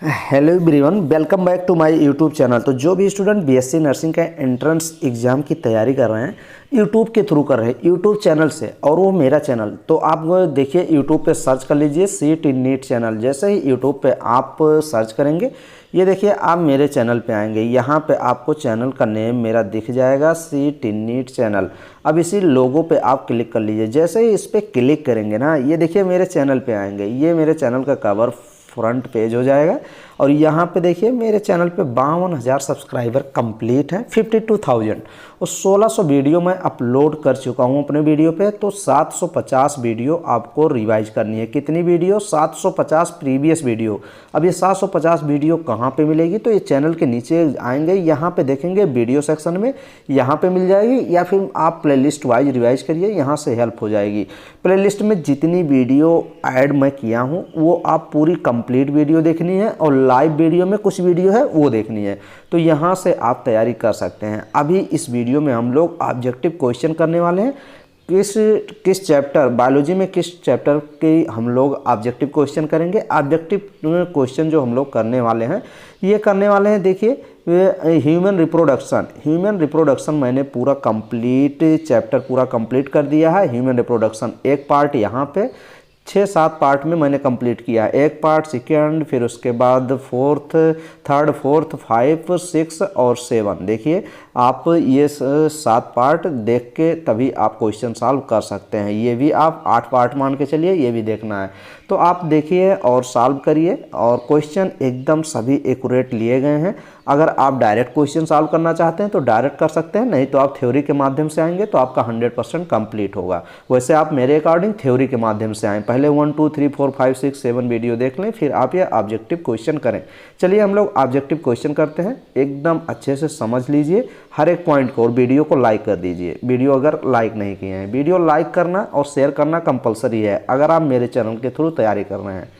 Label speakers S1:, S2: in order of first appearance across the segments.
S1: Hello everyone, welcome back to my YouTube channel. तो जो भी स्टूडेंट बीएससी नर्सिंग का एंट्रेंस एग्ज़ाम की तैयारी कर रहे हैं यूट्यूब के थ्रू कर रहे हैं, यूट्यूब चैनल से, और वो मेरा चैनल, तो आप देखिए यूट्यूब पे सर्च कर लीजिए सीट इन नीट चैनल। जैसे ही यूट्यूब पे आप सर्च करेंगे, ये देखिए आप मेरे चैनल पे आएंगे, यहाँ पे आपको चैनल का नेम मेरा दिख जाएगा, सीट इन नीट चैनल। अब इसी लोगो पे आप क्लिक कर लीजिए। जैसे ही इस पर क्लिक करेंगे ना, ये देखिए मेरे चैनल पे आएंगे, ये मेरे चैनल का कवर फ्रंट पेज हो जाएगा। और यहाँ पे देखिए मेरे चैनल पे 52,000 सब्सक्राइबर कंप्लीट हैं, 52,000, और 1600 वीडियो मैं अपलोड कर चुका हूँ अपने वीडियो पे। तो 750 वीडियो आपको रिवाइज करनी है। कितनी वीडियो? 750 previous video. अब ये 750 वीडियो कहाँ पे मिलेगी? तो ये चैनल के नीचे आएंगे, यहाँ पे देखेंगे वीडियो सेक्शन में, यहाँ पे मिल जाएगी, या फिर आप प्लेलिस्ट वाइज रिवाइज करिए, यहाँ से हेल्प हो जाएगी। प्लेलिस्ट में जितनी वीडियो ऐड मैं किया हूँ वो आप पूरी कंप्लीट वीडियो देखनी है, और लाइव वीडियो में कुछ वीडियो है वो देखनी है। तो यहाँ से आप तैयारी कर सकते हैं। अभी इस वीडियो में हम लोग ऑब्जेक्टिव क्वेश्चन करने वाले हैं। किस चैप्टर, बायोलॉजी में किस चैप्टर के हम लोग ऑब्जेक्टिव क्वेश्चन करेंगे। ऑब्जेक्टिव क्वेश्चन जो हम लोग करने वाले हैं, ये करने वाले हैं, देखिए ह्यूमन रिप्रोडक्शन मैंने पूरा कंप्लीट चैप्टर पूरा कंप्लीट कर दिया है। ह्यूमन रिप्रोडक्शन एक पार्ट यहाँ पे 6-7 पार्ट में मैंने कंप्लीट किया। एक पार्ट, सेकेंड, फिर उसके बाद फोर्थ, थर्ड, फोर्थ, 5, 6 और 7। देखिए आप ये 7 पार्ट देख के तभी आप क्वेश्चन सॉल्व कर सकते हैं। ये भी आप 8 पार्ट मान के चलिए, ये भी देखना है। तो आप देखिए और सॉल्व करिए, और क्वेश्चन एकदम सभी एक्यूरेट लिए गए हैं। अगर आप डायरेक्ट क्वेश्चन सॉल्व करना चाहते हैं तो डायरेक्ट कर सकते हैं, नहीं तो आप थ्योरी के माध्यम से आएंगे तो आपका 100% कंप्लीट होगा। वैसे आप मेरे अकॉर्डिंग थ्योरी के माध्यम से आएँ, पहले 1, 2, 3, 4, 5, 6, 7 वीडियो देख लें, फिर आप ये ऑब्जेक्टिव क्वेश्चन करें। चलिए हम लोग ऑब्जेक्टिव क्वेश्चन करते हैं। एकदम अच्छे से समझ लीजिए हर एक पॉइंट को, और वीडियो को लाइक कर दीजिए। वीडियो अगर लाइक नहीं किए हैं, वीडियो लाइक करना और शेयर करना कंपलसरी है अगर आप मेरे चैनल के थ्रू तैयारी कर रहे हैं।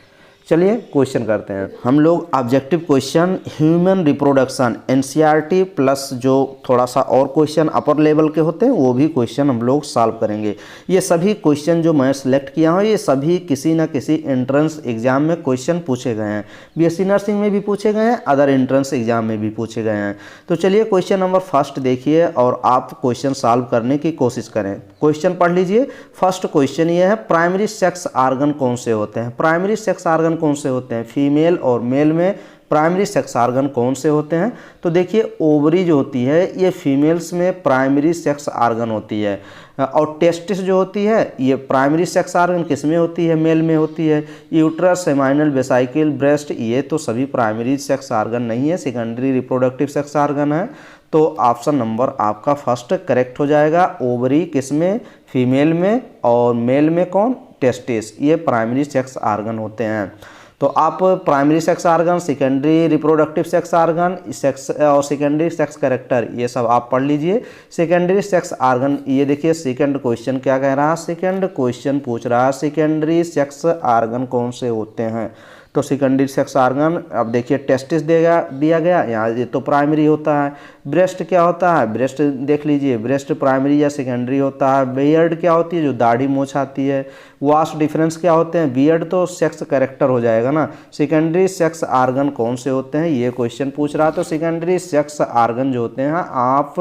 S1: चलिए क्वेश्चन करते हैं हम लोग। Objective question human reproduction, NCERT plus जो थोड़ा सा और क्वेश्चन अपर लेवल के होते हैं वो भी क्वेश्चन हम लोग सॉल्व करेंगे। ये सभी क्वेश्चन जो मैं सिलेक्ट किया हूँ, ये सभी किसी न किसी एंट्रेंस एग्जाम में क्वेश्चन पूछे गए हैं। बीएससी नर्सिंग में भी पूछे गए हैं, अदर एंट्रेंस एग्जाम में भी पूछे गए हैं। तो चलिए क्वेश्चन नंबर फर्स्ट देखिए और आप क्वेश्चन सॉल्व करने की कोशिश करें। क्वेश्चन पढ़ लीजिए। फर्स्ट क्वेश्चन ये है, प्राइमरी सेक्स आर्गन कौन से होते हैं? प्राइमरी सेक्स आर्गन कौन से होते हैं? फीमेल और मेल में प्राइमरी सेक्स आर्गन कौन से होते हैं? तो देखिए ओवरी जो होती है ये फीमेल्स में प्राइमरी सेक्स आर्गन होती है, और टेस्टिस जो होती है ये प्राइमरी सेक्स आर्गन किस में होती है? मेल में होती है। यूट्रस, सेमाइनल, वेसाइकिल, ब्रेस्ट, ये तो सभी प्राइमरी सेक्स आर्गन नहीं है, सेकेंडरी रिप्रोडक्टिव सेक्स आर्गन है। तो ऑप्शन नंबर आपका फर्स्ट करेक्ट हो जाएगा। ओवरी किस में? फीमेल में, और मेल में कौन? टेस्टिस। ये प्राइमरी सेक्स आर्गन होते हैं। तो आप primary sex organ, secondary reproductive sex organ, sex और सेकेंडरी सेक्स कैरेक्टर, ये सब आप पढ़ लीजिए। सेकेंडरी सेक्स आर्गन, ये देखिए सेकंड क्वेश्चन क्या कह रहा है। सेकंड क्वेश्चन पूछ रहा है सेकेंडरी सेक्स आर्गन कौन से होते हैं? तो सेकेंडरी सेक्स आर्गन, अब देखिए टेस्टिस दिया गया यहाँ, ये तो प्राइमरी होता है। ब्रेस्ट क्या होता है? ब्रेस्ट देख लीजिए, ब्रेस्ट प्राइमरी या सेकेंडरी होता है। बियर्ड क्या होती है? जो दाढ़ी मूछ आती है। वास्ट डिफरेंस क्या होते हैं? बियर्ड तो सेक्स कैरेक्टर हो जाएगा ना। सेकेंडरी सेक्स आर्गन कौन से होते हैं ये क्वेश्चन पूछ रहा है। तो सेकेंडरी सेक्स आर्गन जो होते हैं आप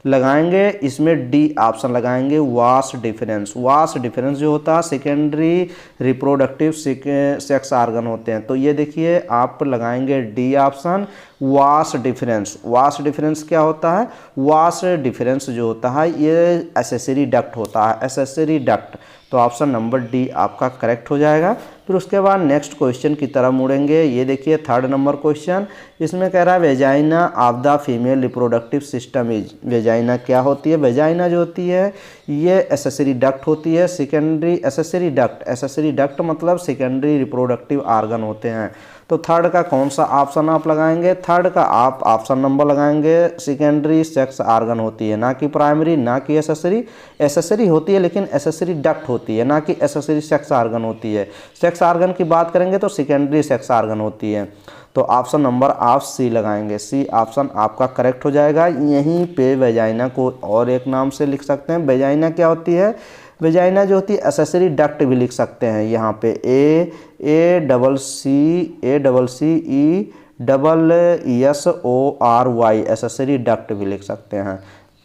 S1: लगाएंगे इसमें डी ऑप्शन लगाएंगे, वास्ट डिफरेंस। वास्ट डिफरेंस जो होता है सेकेंडरी रिप्रोडक्टिव सेक्स आर्गन होते हैं। तो ये देखिए आप लगाएंगे D option, vast difference. Vast difference क्या होता है? वास्ट डिफरेंस जो होता है ये एसेसरी डक्ट होता है, एसेसरी डक्ट। तो ऑप्शन नंबर डी आपका करेक्ट हो जाएगा। फिर उसके बाद नेक्स्ट क्वेश्चन की तरफ मुड़ेंगे। ये देखिए थर्ड नंबर क्वेश्चन, इसमें कह रहा है vagina of the female reproductive system is. Vagina क्या होती है? वेजाइना जो होती है ये एसेसरी डक्ट होती है। Secondary accessory duct, accessory duct मतलब सेकेंडरी रिप्रोडक्टिव आर्गन होते हैं। तो थर्ड का कौन सा ऑप्शन आप लगाएंगे? थर्ड का आप ऑप्शन नंबर लगाएंगे सेकेंडरी सेक्स आर्गन होती है, ना कि प्राइमरी, ना कि एसेसरी। एसेसरी होती है लेकिन एसेसरी डक्ट होती है, ना कि एसेसरी सेक्स आर्गन होती है। सेक्स आर्गन की बात करेंगे तो सेकेंडरी सेक्स आर्गन होती है। तो ऑप्शन नंबर आप सी लगाएंगे, सी ऑप्शन आपका करेक्ट हो जाएगा। यहीं पे वेजाइना को और एक नाम से लिख सकते हैं। वेजाइना क्या होती है? वेजाइना जो होती है एसेसरी डक्ट भी लिख सकते हैं यहाँ पे, ACCESSORY एसेसरी डक्ट भी लिख सकते हैं।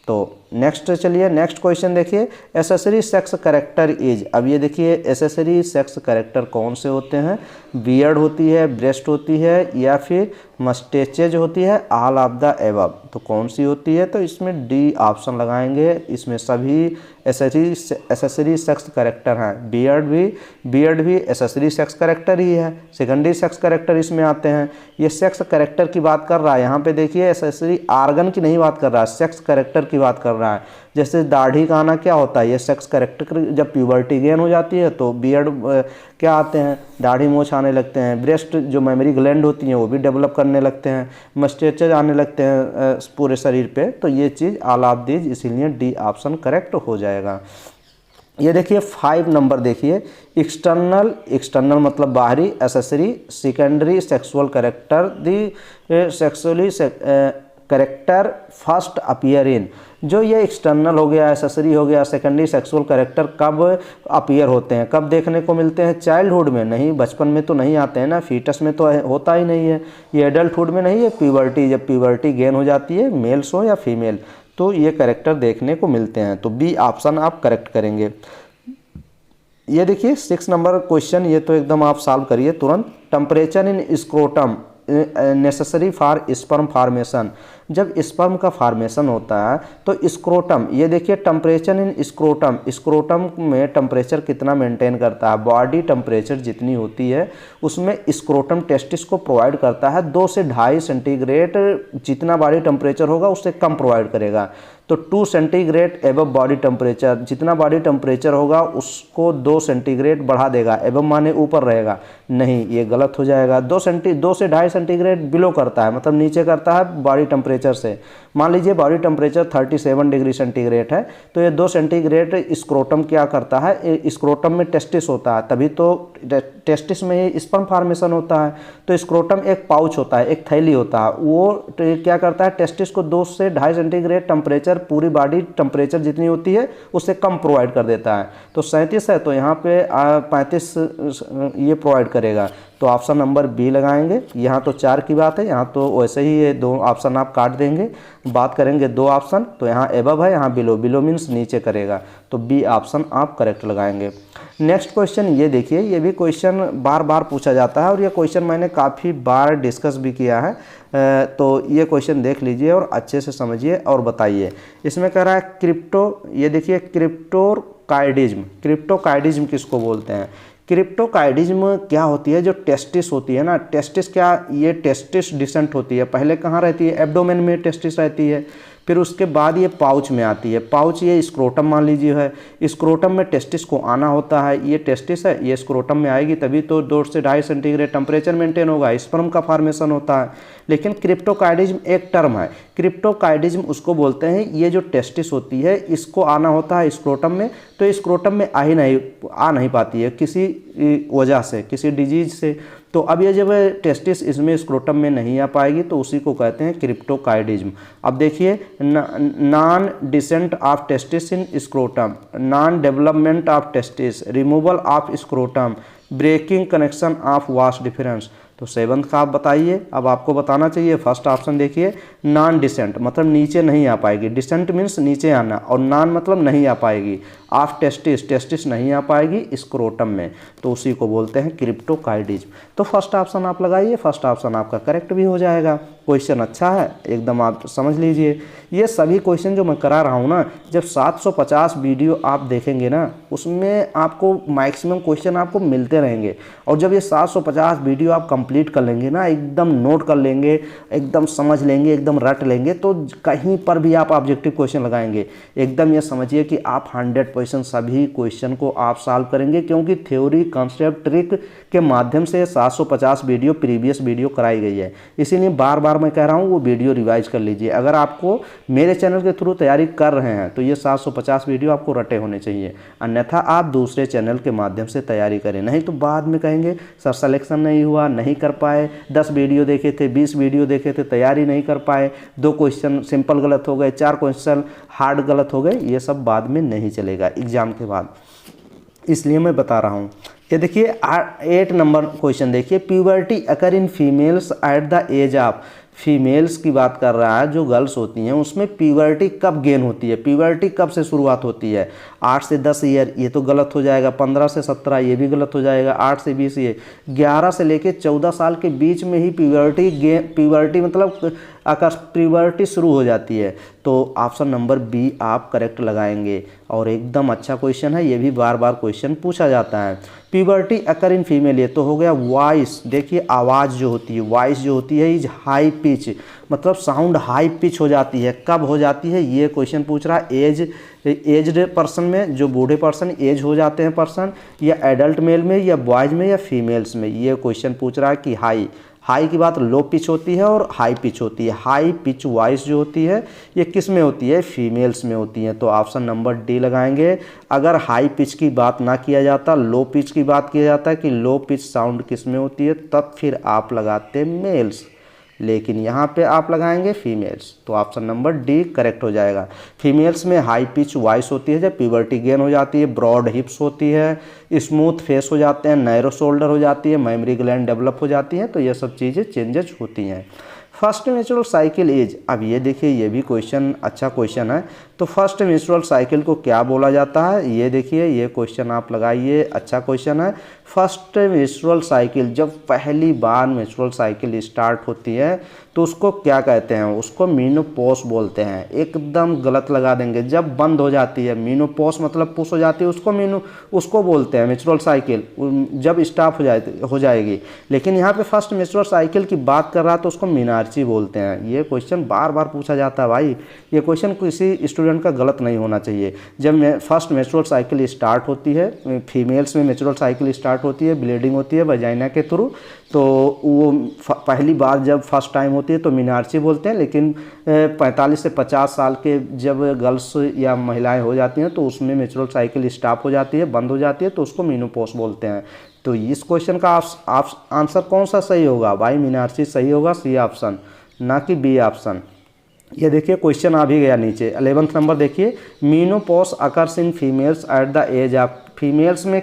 S1: तो नेक्स्ट चलिए नेक्स्ट क्वेश्चन देखिए, एसेसरी सेक्स कैरेक्टर इज। अब ये देखिए एसेसरी सेक्स कैरेक्टर कौन से होते हैं, बियर्ड होती है, ब्रेस्ट होती है, या फिर मस्टेचेज होती है, ऑल ऑफ द एबव। तो कौन सी होती है, तो इसमें डी ऑप्शन लगाएंगे। इसमें सभी एसेसरी सेक्स कैरेक्टर हैं, बियर्ड भी एसेसरी सेक्स कैरेक्टर ही है, सेकेंडरी सेक्स कैरेक्टर इसमें आते हैं। ये सेक्स कैरेक्टर की बात कर रहा है, यहाँ पे देखिए एसेसरी आर्गन की नहीं बात कर रहा है, सेक्स कैरेक्टर की बात कर रहा है। जैसे दाढ़ी का आना क्या होता है, ये सेक्स कैरेक्टर, जब प्यूबर्टी गेन हो जाती है तो बियर्ड क्या आते हैं, दाढ़ी मूछ आने लगते हैं, ब्रेस्ट जो मेमोरी ग्लैंड होती हैं वो भी डेवलप करने लगते हैं, मस्टेचेज आने लगते हैं पूरे शरीर पे। तो ये चीज़ ऑल ऑफ दीज, इसीलिए डी ऑप्शन करेक्ट हो जाएगा। ये देखिए 5 नंबर देखिए, एक्सटर्नल मतलब बाहरी, accessory, secondary sexual character, the sexually character first appear in. जो ये एक्सटर्नल हो गया, एसेसरी हो गया, सेकेंडरी सेक्सुअल कैरेक्टर कब अपीयर होते हैं, कब देखने को मिलते हैं, चाइल्डहुड में नहीं, बचपन में तो नहीं आते हैं ना, फीटस में तो होता ही नहीं है, ये एडल्टहुड में नहीं है, प्यूबर्टी, जब प्यूबर्टी गेन हो जाती है, मेल्स हो या फीमेल, तो ये कैरेक्टर देखने को मिलते हैं। तो बी ऑप्शन आप करेक्ट करेंगे। ये देखिए 6 नंबर क्वेश्चन, ये तो एकदम आप सॉल्व करिए तुरंत। Temperature in scrotum necessary for sperm formation. जब स्पर्म का फार्मेशन होता है तो स्क्रोटम, ये देखिए टेम्परेचर इन स्क्रोटम में टेम्परेचर कितना मेंटेन करता है, बॉडी टेम्परेचर जितनी होती है उसमें स्क्रोटम टेस्टिस को प्रोवाइड करता है 2 से 2.5 सेंटीग्रेड, जितना बॉडी टेम्परेचर होगा उससे कम प्रोवाइड करेगा। तो 2 सेंटीग्रेड एबव बॉडी टेम्परेचर, जितना बॉडी टेम्परेचर होगा उसको 2 सेंटीग्रेड बढ़ा देगा, एबव माने ऊपर रहेगा, नहीं ये गलत हो जाएगा। 2 से 2.5 सेंटीग्रेड बिलो करता है, मतलब नीचे करता है बॉडी टेम्परेचर से। मान लीजिए बॉडी टेम्परेचर 37 डिग्री सेंटीग्रेड है, तो ये 2 सेंटीग्रेड स्क्रोटम क्या करता है, स्क्रोटम में टेस्टिस होता है, तभी तो टेस्टिस में ही स्पर्म फार्मेशन होता है। तो स्क्रोटम एक पाउच होता है, एक थैली होता है, वो क्या करता है, टेस्टिस को 2 से 2.5 सेंटीग्रेड टेम्परेचर, पूरी बॉडी टेम्परेचर जितनी होती है उससे कम प्रोवाइड कर देता है। तो 37 है तो यहाँ पे 35 ये प्रोवाइड करेगा, तो ऑप्शन नंबर बी लगाएंगे। यहाँ तो 4 की बात है, यहाँ तो वैसे ही ये 2 ऑप्शन आप काट देंगे। बात करेंगे 2 ऑप्शन, तो यहाँ एबव है, यहाँ बिलो मीन्स नीचे करेगा, तो बी ऑप्शन आप करेक्ट लगाएंगे। नेक्स्ट क्वेश्चन ये देखिए, ये भी क्वेश्चन बार बार पूछा जाता है और ये क्वेश्चन मैंने काफ़ी बार डिस्कस भी किया है, तो ये क्वेश्चन देख लीजिए और अच्छे से समझिए और बताइए। इसमें कह रहा है क्रिप्टो, ये देखिए क्रिप्टोकाइडिज्म किसको बोलते हैं। क्रिप्टोकाइडिज्म क्या होती है, जो टेस्टिस होती है ना, टेस्टिस क्या, ये टेस्टिस डिसेंट होती है, पहले कहाँ रहती है, एब्डोमेन में टेस्टिस रहती है, फिर उसके बाद ये पाउच में आती है। पाउच ये स्क्रोटम मान लीजिए है, स्क्रोटम में टेस्टिस को आना होता है, ये टेस्टिस है, ये स्क्रोटम में आएगी, तभी तो 2 से 2.5 सेंटीग्रेड टेम्परेचर मेंटेन होगा, स्पर्म का फॉर्मेशन होता है। लेकिन क्रिप्टोकाइडिज्म एक टर्म है, क्रिप्टोकाइडिज्म उसको बोलते हैं, ये जो टेस्टिस होती है इसको आना होता है स्क्रोटम में, तो स्क्रोटम में आ नहीं पाती है किसी वजह से, किसी डिजीज से। तो अब ये जब टेस्टिस इसमें स्क्रोटम में नहीं आ पाएगी तो उसी को कहते हैं क्रिप्टोकाइडिज्म। अब देखिए non descent of testis in scrotum, non development of testis, removal of scrotum, breaking connection of vas deferens. तो 7th का आप बताइए, अब आपको बताना चाहिए। फर्स्ट ऑप्शन देखिए नॉन डिसेंट मतलब नीचे नहीं आ पाएगी, डिसेंट मीन्स नीचे आना, और नॉन मतलब नहीं आ पाएगी, ऑफ टेस्टिस नहीं आ पाएगी स्क्रोटम में, तो उसी को बोलते हैं क्रिप्टोकाइडिज्म। तो फर्स्ट ऑप्शन आप लगाइए, फर्स्ट ऑप्शन आपका करेक्ट भी हो जाएगा। क्वेश्चन अच्छा है, एकदम आप समझ लीजिए। ये सभी क्वेश्चन जो मैं करा रहा हूँ ना, जब 750 वीडियो आप देखेंगे ना, उसमें आपको मैक्सिमम क्वेश्चन आपको मिलते रहेंगे, और जब ये 750 वीडियो आप कंप्लीट कर लेंगे ना, एकदम नोट कर लेंगे, एकदम समझ लेंगे, एकदम रट लेंगे, तो कहीं पर भी आप ऑब्जेक्टिव क्वेश्चन लगाएंगे, एकदम ये समझिए कि आप 100% सभी क्वेश्चन को आप सॉल्व करेंगे, क्योंकि थ्योरी कॉन्सेप्ट ट्रिक के माध्यम से 750 वीडियो प्रीवियस वीडियो कराई गई है। इसीलिए बार बार मैं कह रहा हूँ वो वीडियो रिवाइज कर लीजिए। अगर आपको मेरे चैनल के थ्रू तैयारी कर रहे हैं तो ये 750 वीडियो आपको रटे होने चाहिए, अन्यथा आप दूसरे चैनल के माध्यम से तैयारी करें, नहीं तो बाद में कहेंगे सर सिलेक्शन नहीं हुआ, नहीं कर पाए, 10 वीडियो देखे थे, 20 वीडियो देखे थे, तैयारी नहीं कर पाए, 2 क्वेश्चन सिंपल गलत हो गए, 4 क्वेश्चन हार्ड गलत हो गए, ये सब बाद में नहीं चलेगा। जाएगा एग्ज़ाम के बाद, इसलिए मैं बता रहा हूँ। ये देखिए 8 नंबर क्वेश्चन देखिए, puberty occur in females at the age of, females की बात कर रहा है, जो गर्ल्स होती हैं उसमें प्यूबर्टी कब गेन होती है, प्यूबर्टी कब से शुरुआत होती है, 8 से 10 ईयर ये तो गलत हो जाएगा, 15 से 17 ये भी गलत हो जाएगा, 8 से 20 ये, 11 से लेके 14 साल के बीच में ही प्यूबर्टी मतलब आकाश प्यूबर्टी शुरू हो जाती है। तो ऑप्शन नंबर बी आप करेक्ट लगाएंगे और एकदम अच्छा क्वेश्चन है, ये भी बार बार क्वेश्चन पूछा जाता है। प्यूबर्टी अकर इन फीमेल, ये तो हो गया वॉइस, देखिए आवाज़ जो होती है, वॉइस जो होती है इज हाई पिच, मतलब साउंड हाई पिच हो जाती है, कब हो जाती है ये क्वेश्चन पूछ रहा है। एज्ड पर्सन में, जो बूढ़े पर्सन एज हो जाते हैं पर्सन, या एडल्ट मेल में, या बॉयज़ में, या फीमेल्स में, ये क्वेश्चन पूछ रहा है कि हाई की बात लो पिच होती है और हाई पिच होती है। हाई पिच वॉइस जो होती है ये किस में होती है, फीमेल्स में होती है। तो ऑप्शन नंबर डी लगाएंगे। अगर हाई पिच की बात ना किया जाता, लो पिच की बात किया जाता है कि लो पिच साउंड किस में होती है, तब फिर आप लगाते मेल्स, लेकिन यहाँ पे आप लगाएंगे फीमेल्स, तो ऑप्शन नंबर डी करेक्ट हो जाएगा। फीमेल्स में हाई पिच वॉइस होती है जब प्यूबर्टी गेन हो जाती है, ब्रॉड हिप्स होती है, स्मूथ फेस हो जाते हैं, नैरो शोल्डर हो जाती है, मेमोरी ग्लैंड डेवलप हो जाती है, तो ये सब चीज़ें चेंजेस होती हैं। फर्स्ट मेंस्ट्रुअल साइकिल एज, अब ये देखिए ये भी क्वेश्चन अच्छा क्वेश्चन है। तो फर्स्ट मेंस्ट्रुअल साइकिल को क्या बोला जाता है, ये देखिए ये क्वेश्चन आप लगाइए, अच्छा क्वेश्चन है। फर्स्ट मेंस्ट्रुअल साइकिल, जब पहली बार मेंस्ट्रुअल साइकिल स्टार्ट होती है तो उसको क्या कहते हैं, उसको मीनोपॉज बोलते हैं। एकदम गलत लगा देंगे, जब बंद हो जाती है, मीनोपॉज मतलब पुश हो जाती है, उसको बोलते हैं मेंस्ट्रुअल साइकिल, जब स्टॉप हो जाएगी। लेकिन यहाँ पे फर्स्ट मेंस्ट्रुअल साइकिल की बात कर रहा है तो उसको मीनार्ची बोलते हैं। ये क्वेश्चन बार बार पूछा जाता है भाई, ये क्वेश्चन किसी स्टूडेंट का गलत नहीं होना चाहिए। जब फर्स्ट मेंस्ट्रुअल साइकिल स्टार्ट होती है, फीमेल्स में मेंस्ट्रुअल साइकिल स्टार्ट होती है, ब्लीडिंग होती है वजाइना के थ्रू, तो वो पहली बार जब फर्स्ट टाइम होती है तो मीनार्ची बोलते हैं। लेकिन 45 से 50 साल के जब गर्ल्स या महिलाएं हो जाती हैं तो उसमें मेंस्ट्रुअल साइकिल स्टॉप हो जाती है, बंद हो जाती है, तो उसको मीनोपॉज बोलते हैं। तो इस क्वेश्चन का आंसर कौन सा सही होगा भाई, मीनार्ची सही होगा, सी ऑप्शन, ना कि बी ऑप्शन। ये देखिए क्वेश्चन आ भी गया नीचे। 11th नंबर देखिए, menopause occurs in females at the age of, females में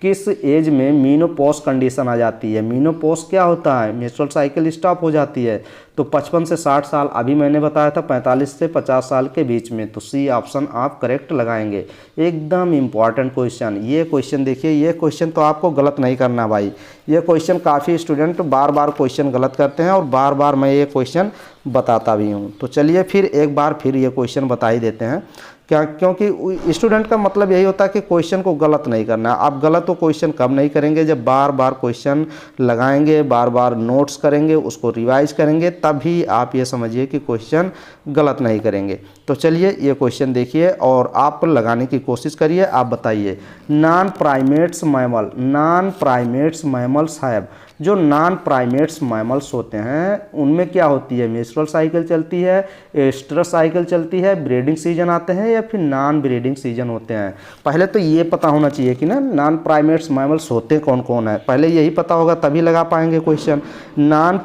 S1: किस एज में मीनोपॉज कंडीशन आ जाती है। मीनोपॉज क्या होता है, मेंस्ट्रुअल साइकिल स्टॉप हो जाती है। तो 55 से 60 साल, अभी मैंने बताया था 45 से 50 साल के बीच में, तो सी ऑप्शन आप करेक्ट लगाएंगे। एकदम इम्पॉर्टेंट क्वेश्चन, ये क्वेश्चन देखिए, ये क्वेश्चन तो आपको गलत नहीं करना भाई। ये क्वेश्चन काफ़ी स्टूडेंट बार बार क्वेश्चन गलत करते हैं और बार बार मैं ये क्वेश्चन बताता भी हूँ। तो चलिए फिर एक बार फिर ये क्वेश्चन बता ही देते हैं क्या, क्योंकि स्टूडेंट का मतलब यही होता है कि क्वेश्चन को गलत नहीं करना। आप गलत तो क्वेश्चन कब नहीं करेंगे, जब बार बार क्वेश्चन लगाएंगे, बार बार नोट्स करेंगे, उसको रिवाइज करेंगे, तभी आप ये समझिए कि क्वेश्चन गलत नहीं करेंगे। तो चलिए ये क्वेश्चन देखिए और आप लगाने की कोशिश करिए। आप बताइए, नॉन प्राइमेट्स मैमल्स हैव, जो नॉन प्राइमेट्स मैमल्स होते हैं उनमें क्या होती है, मेंस्ट्रुअल साइकिल चलती है, एस्ट्रस साइकिल चलती है, ब्रीडिंग सीजन आते हैं या फिर नॉन ब्रीडिंग सीजन होते हैं। पहले तो ये पता होना चाहिए कि ना नॉन प्राइमेट्स मैमल्स होते कौन कौन है, पहले यही पता होगा तभी लगा पाएंगे क्वेश्चन। नॉन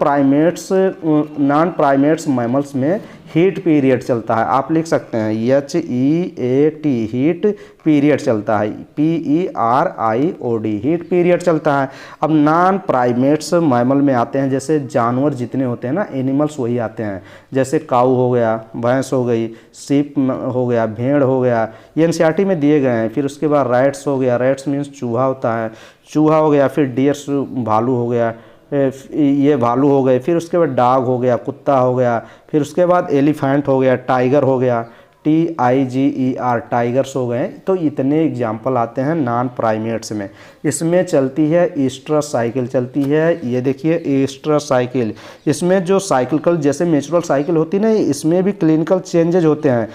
S1: प्राइमेट्स मैमल्स में हीट पीरियड चलता है, आप लिख सकते हैं HEAT, हीट पीरियड चलता है, PERIOD, हीट पीरियड चलता है। अब नॉन प्राइमेट्स मैमल में आते हैं, जैसे जानवर जितने होते हैं ना, एनिमल्स वही आते हैं, जैसे काऊ हो गया, भैंस हो गई, सीप हो गया, भेड़ हो गया, ये NCERT में दिए गए हैं। फिर उसके बाद रैट्स हो गया, रैट्स मीन्स चूहा होता है, चूहा हो गया। फिर डियर्स भालू हो गया, ये भालू हो गए। फिर उसके बाद डॉग हो गया, कुत्ता हो गया। फिर उसके बाद एलिफेंट हो गया, टाइगर हो गया, TIGER, टाइगर्स हो गए। तो इतने एग्जाम्पल आते हैं नॉन प्राइमेट्स में। इसमें चलती है एस्ट्रस साइकिल चलती है, ये देखिए एस्ट्रस साइकिल। इसमें जो साइक्लिकल जैसे नेचुरल साइकिल होती है ना, इसमें भी क्लिनिकल चेंजेज होते हैं।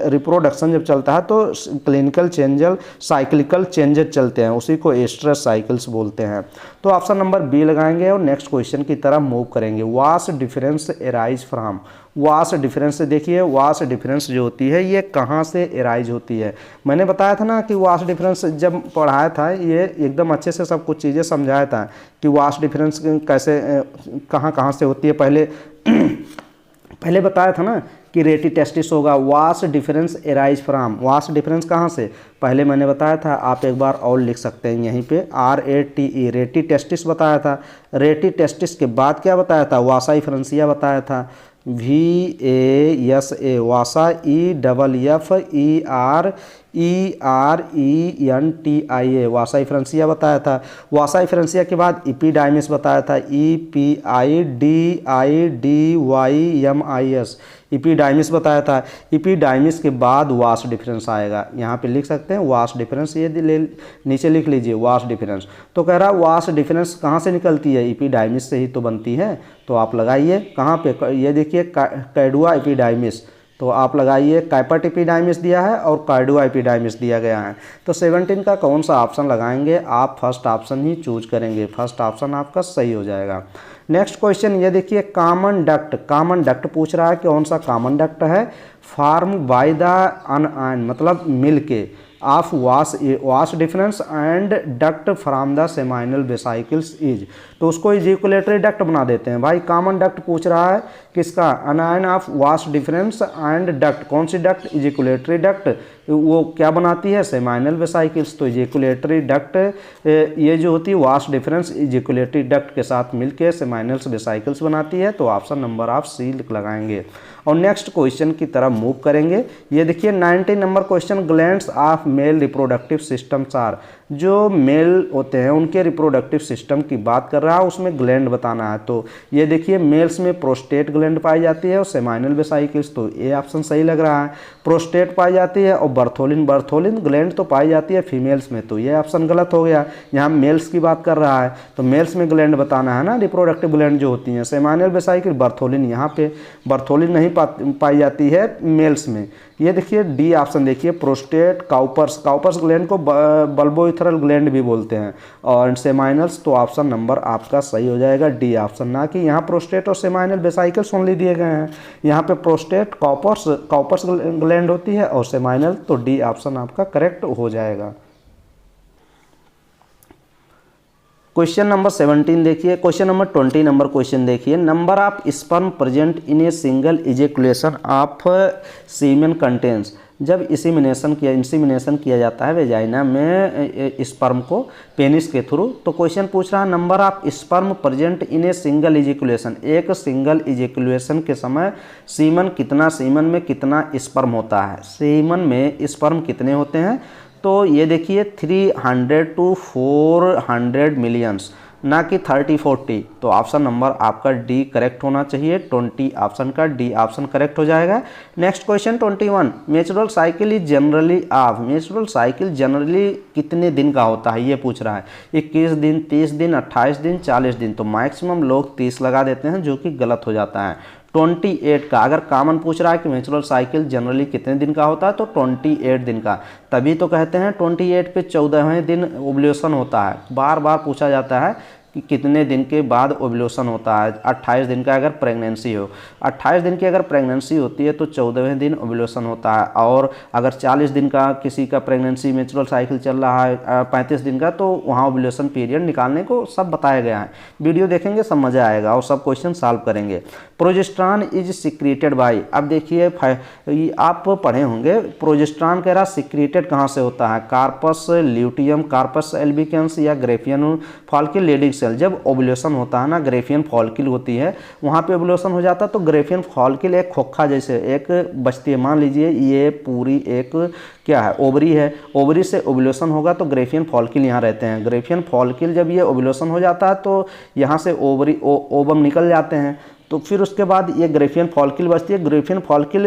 S1: रिप्रोडक्शन जब चलता है तो क्लिनिकल साइक्लिकल चेंजेज चलते हैं, उसी को एस्ट्रस साइकिल्स बोलते हैं। तो ऑप्शन नंबर बी लगाएंगे और नेक्स्ट क्वेश्चन की तरफ मूव करेंगे। Vas deferens arise from, vas deferens से देखिए, वास डिफरेंस जो होती है ये कहाँ से एराइज होती है। मैंने बताया था ना कि वास डिफरेंस जब पढ़ाया था, ये एकदम अच्छे से सब कुछ चीज़ें समझाया था कि वास डिफरेंस कैसे कहाँ से होती है। पहले बताया था ना कि रेटी टेस्टिस होगा। Vas deferens arise from, vas deferens कहाँ से, पहले मैंने बताया था, आप एक बार और लिख सकते हैं यहीं पे RATE, रेटी टेस्टिस बताया था। रेटी टेस्टिस के बाद क्या बताया था, वासा फ्रांसिया बताया था। VASA, वासा EFFERENTIA, वासा फ्रांसिया बताया था। वासा फ्रांसिया के बाद इपीडाइमिस बताया था, EPIDIDYMIS, इपीडाइमिस बताया था। इपीडाइमिस के बाद वास डिफरेंस आएगा, यहाँ पे लिख सकते हैं वास डिफरेंस, ये नीचे लिख लीजिए वास डिफरेंस। तो कह रहा वास डिफरेंस कहाँ से निकलती है, इपीडाइमिस से ही तो बनती है। तो आप लगाइए कहाँ पे, ये देखिए कैडुआ इपीडाइमिस, तो आप लगाइए कैपट इपीडाइमिस दिया है और कार्डुआ इपीडाइमिस दिया गया है। तो 17 का कौन सा ऑप्शन लगाएंगे, आप फर्स्ट ऑप्शन ही चूज करेंगे, फर्स्ट ऑप्शन आपका सही हो जाएगा। नेक्स्ट क्वेश्चन ये देखिए, कॉमन डक्ट, कॉमन डक्ट पूछ रहा है कि कौन सा कॉमन डक्ट है, फॉर्म बाय द अनआयन, मतलब मिल के, of vas deferens and duct from the seminal vesicles is, तो उसको इजिकुलेटरी डक्ट बना देते हैं। भाई कॉमन डक्ट पूछ रहा है किसका, union of vas deferens and duct, कौन सी डक्ट, इजिकुलेटरी डक्ट, वो क्या बनाती है, सेमाइनल वेसाइकल्स। तो इजिकुलेटरी डक्ट ये जो होती है वास डिफरेंस इजिकुलेटरी डक्ट के साथ मिलकर सेमाइनल वेसाइकल्स बनाती है। तो ऑप्शन नंबर आप सी लगाएंगे। और नेक्स्ट क्वेश्चन की तरफ मूव करेंगे। ये देखिए 19 number question, glands of male reproductive systems are, जो मेल होते हैं उनके रिप्रोडक्टिव सिस्टम की बात कर रहा है, उसमें ग्लैंड बताना है। तो ये देखिए मेल्स में प्रोस्टेट ग्लैंड पाई जाती है और सेमाइनल वेसाइकल्स, तो ये ऑप्शन सही लग रहा है। प्रोस्टेट पाई जाती है और बर्थोलिन ग्लैंड तो पाई जाती है फीमेल्स में, तो ये ऑप्शन गलत हो गया। यहाँ मेल्स की बात कर रहा है तो मेल्स में ग्लैंड बताना है ना, रिप्रोडक्टिव ग्लैंड जो होती हैं। सेमाइनल वेसाइकल बर्थोलिन, यहाँ पे बर्थोलिन नहीं पाई जाती है मेल्स में। ये देखिए डी ऑप्शन देखिए, प्रोस्टेट, काउपर्स ग्लैंड को बल्बोइथरल ग्लैंड भी बोलते हैं, और सेमाइनल्स, तो ऑप्शन नंबर आपका सही हो जाएगा डी ऑप्शन। ना कि यहाँ प्रोस्टेट और सेमाइनल वेसाइकल्स ओनली दिए गए हैं, यहाँ पे प्रोस्टेट काउपर्स ग्लैंड होती है और सेमाइनल, तो डी ऑप्शन आपका करेक्ट हो जाएगा। क्वेश्चन नंबर 17 देखिए, क्वेश्चन नंबर 20 नंबर क्वेश्चन देखिए, number of sperm present in a single ejaculation of semen contains, जब इंसीमिनेशन किया जाता है वेजाइना में स्पर्म को पेनिस के थ्रू, तो क्वेश्चन पूछ रहा है number of sperm present in a single ejaculation, एक सिंगल इजेकुलेशन के समय सीमन में कितना स्पर्म होता है, सीमन में स्पर्म कितने होते हैं। तो ये देखिए 300 to 400 मिलियंस, ना कि 30-40, तो ऑप्शन नंबर आपका डी करेक्ट होना चाहिए, 20 ऑप्शन का डी ऑप्शन करेक्ट हो जाएगा। Next question 21, natural cycle is generally of, natural cycle generally कितने दिन का होता है ये पूछ रहा है, 21 दिन, 30 दिन, 28 दिन, 40 दिन, तो मैक्सिमम लोग 30 लगा देते हैं जो कि गलत हो जाता है। 28 का, अगर कॉमन पूछ रहा है कि नेचुरल साइकिल जनरली कितने दिन का होता है तो 28 दिन का, तभी तो कहते हैं 28 पे 14वें दिन ओव्यूलेशन होता है। बार बार पूछा जाता है कि कितने दिन के बाद ओव्यूलेशन होता है। 28 दिन का अगर प्रेगनेंसी हो, 28 दिन की अगर प्रेगनेंसी होती है तो 14वें दिन ओव्यूलेशन होता है, और अगर 40 दिन का किसी का प्रेगनेंसी नेचुरल साइकिल चल रहा है 35 दिन का, तो वहाँ ओव्यूलेशन पीरियड निकालने को सब बताया गया है। वीडियो देखेंगे सब मज़ा आएगा और सब क्वेश्चन सॉल्व करेंगे। प्रोजेस्ट्रॉन इज सिक्रेटेड बाय, अब देखिए आप पढ़े होंगे, प्रोजेस्ट्रॉन कह रहा सिक्रेटेड कहाँ से होता है, कार्पस ल्यूटियम, कार्पस एल्बिकेंस या ग्रेफियन फॉल्किल लेडिंग सेल। जब ओव्यूलेशन होता है ना, ग्रेफियन फॉल्किल होती है वहाँ पे ओव्यूलेशन हो जाता है, तो ग्रेफियन फॉल्किल एक खोखा जैसे एक बचती है, मान लीजिए ये पूरी एक क्या है, ओवरी है, ओवरी से ओव्यूलेशन होगा तो ग्रेफियन फॉल्किल यहाँ रहते हैं। ग्रेफियन फॉल्किल जब ये ओव्यूलेशन हो जाता है तो यहाँ से ओवम निकल जाते हैं, तो फिर उसके बाद ये ग्रेफियन फॉल्किल बचती है। ग्रेफियन फॉल्किल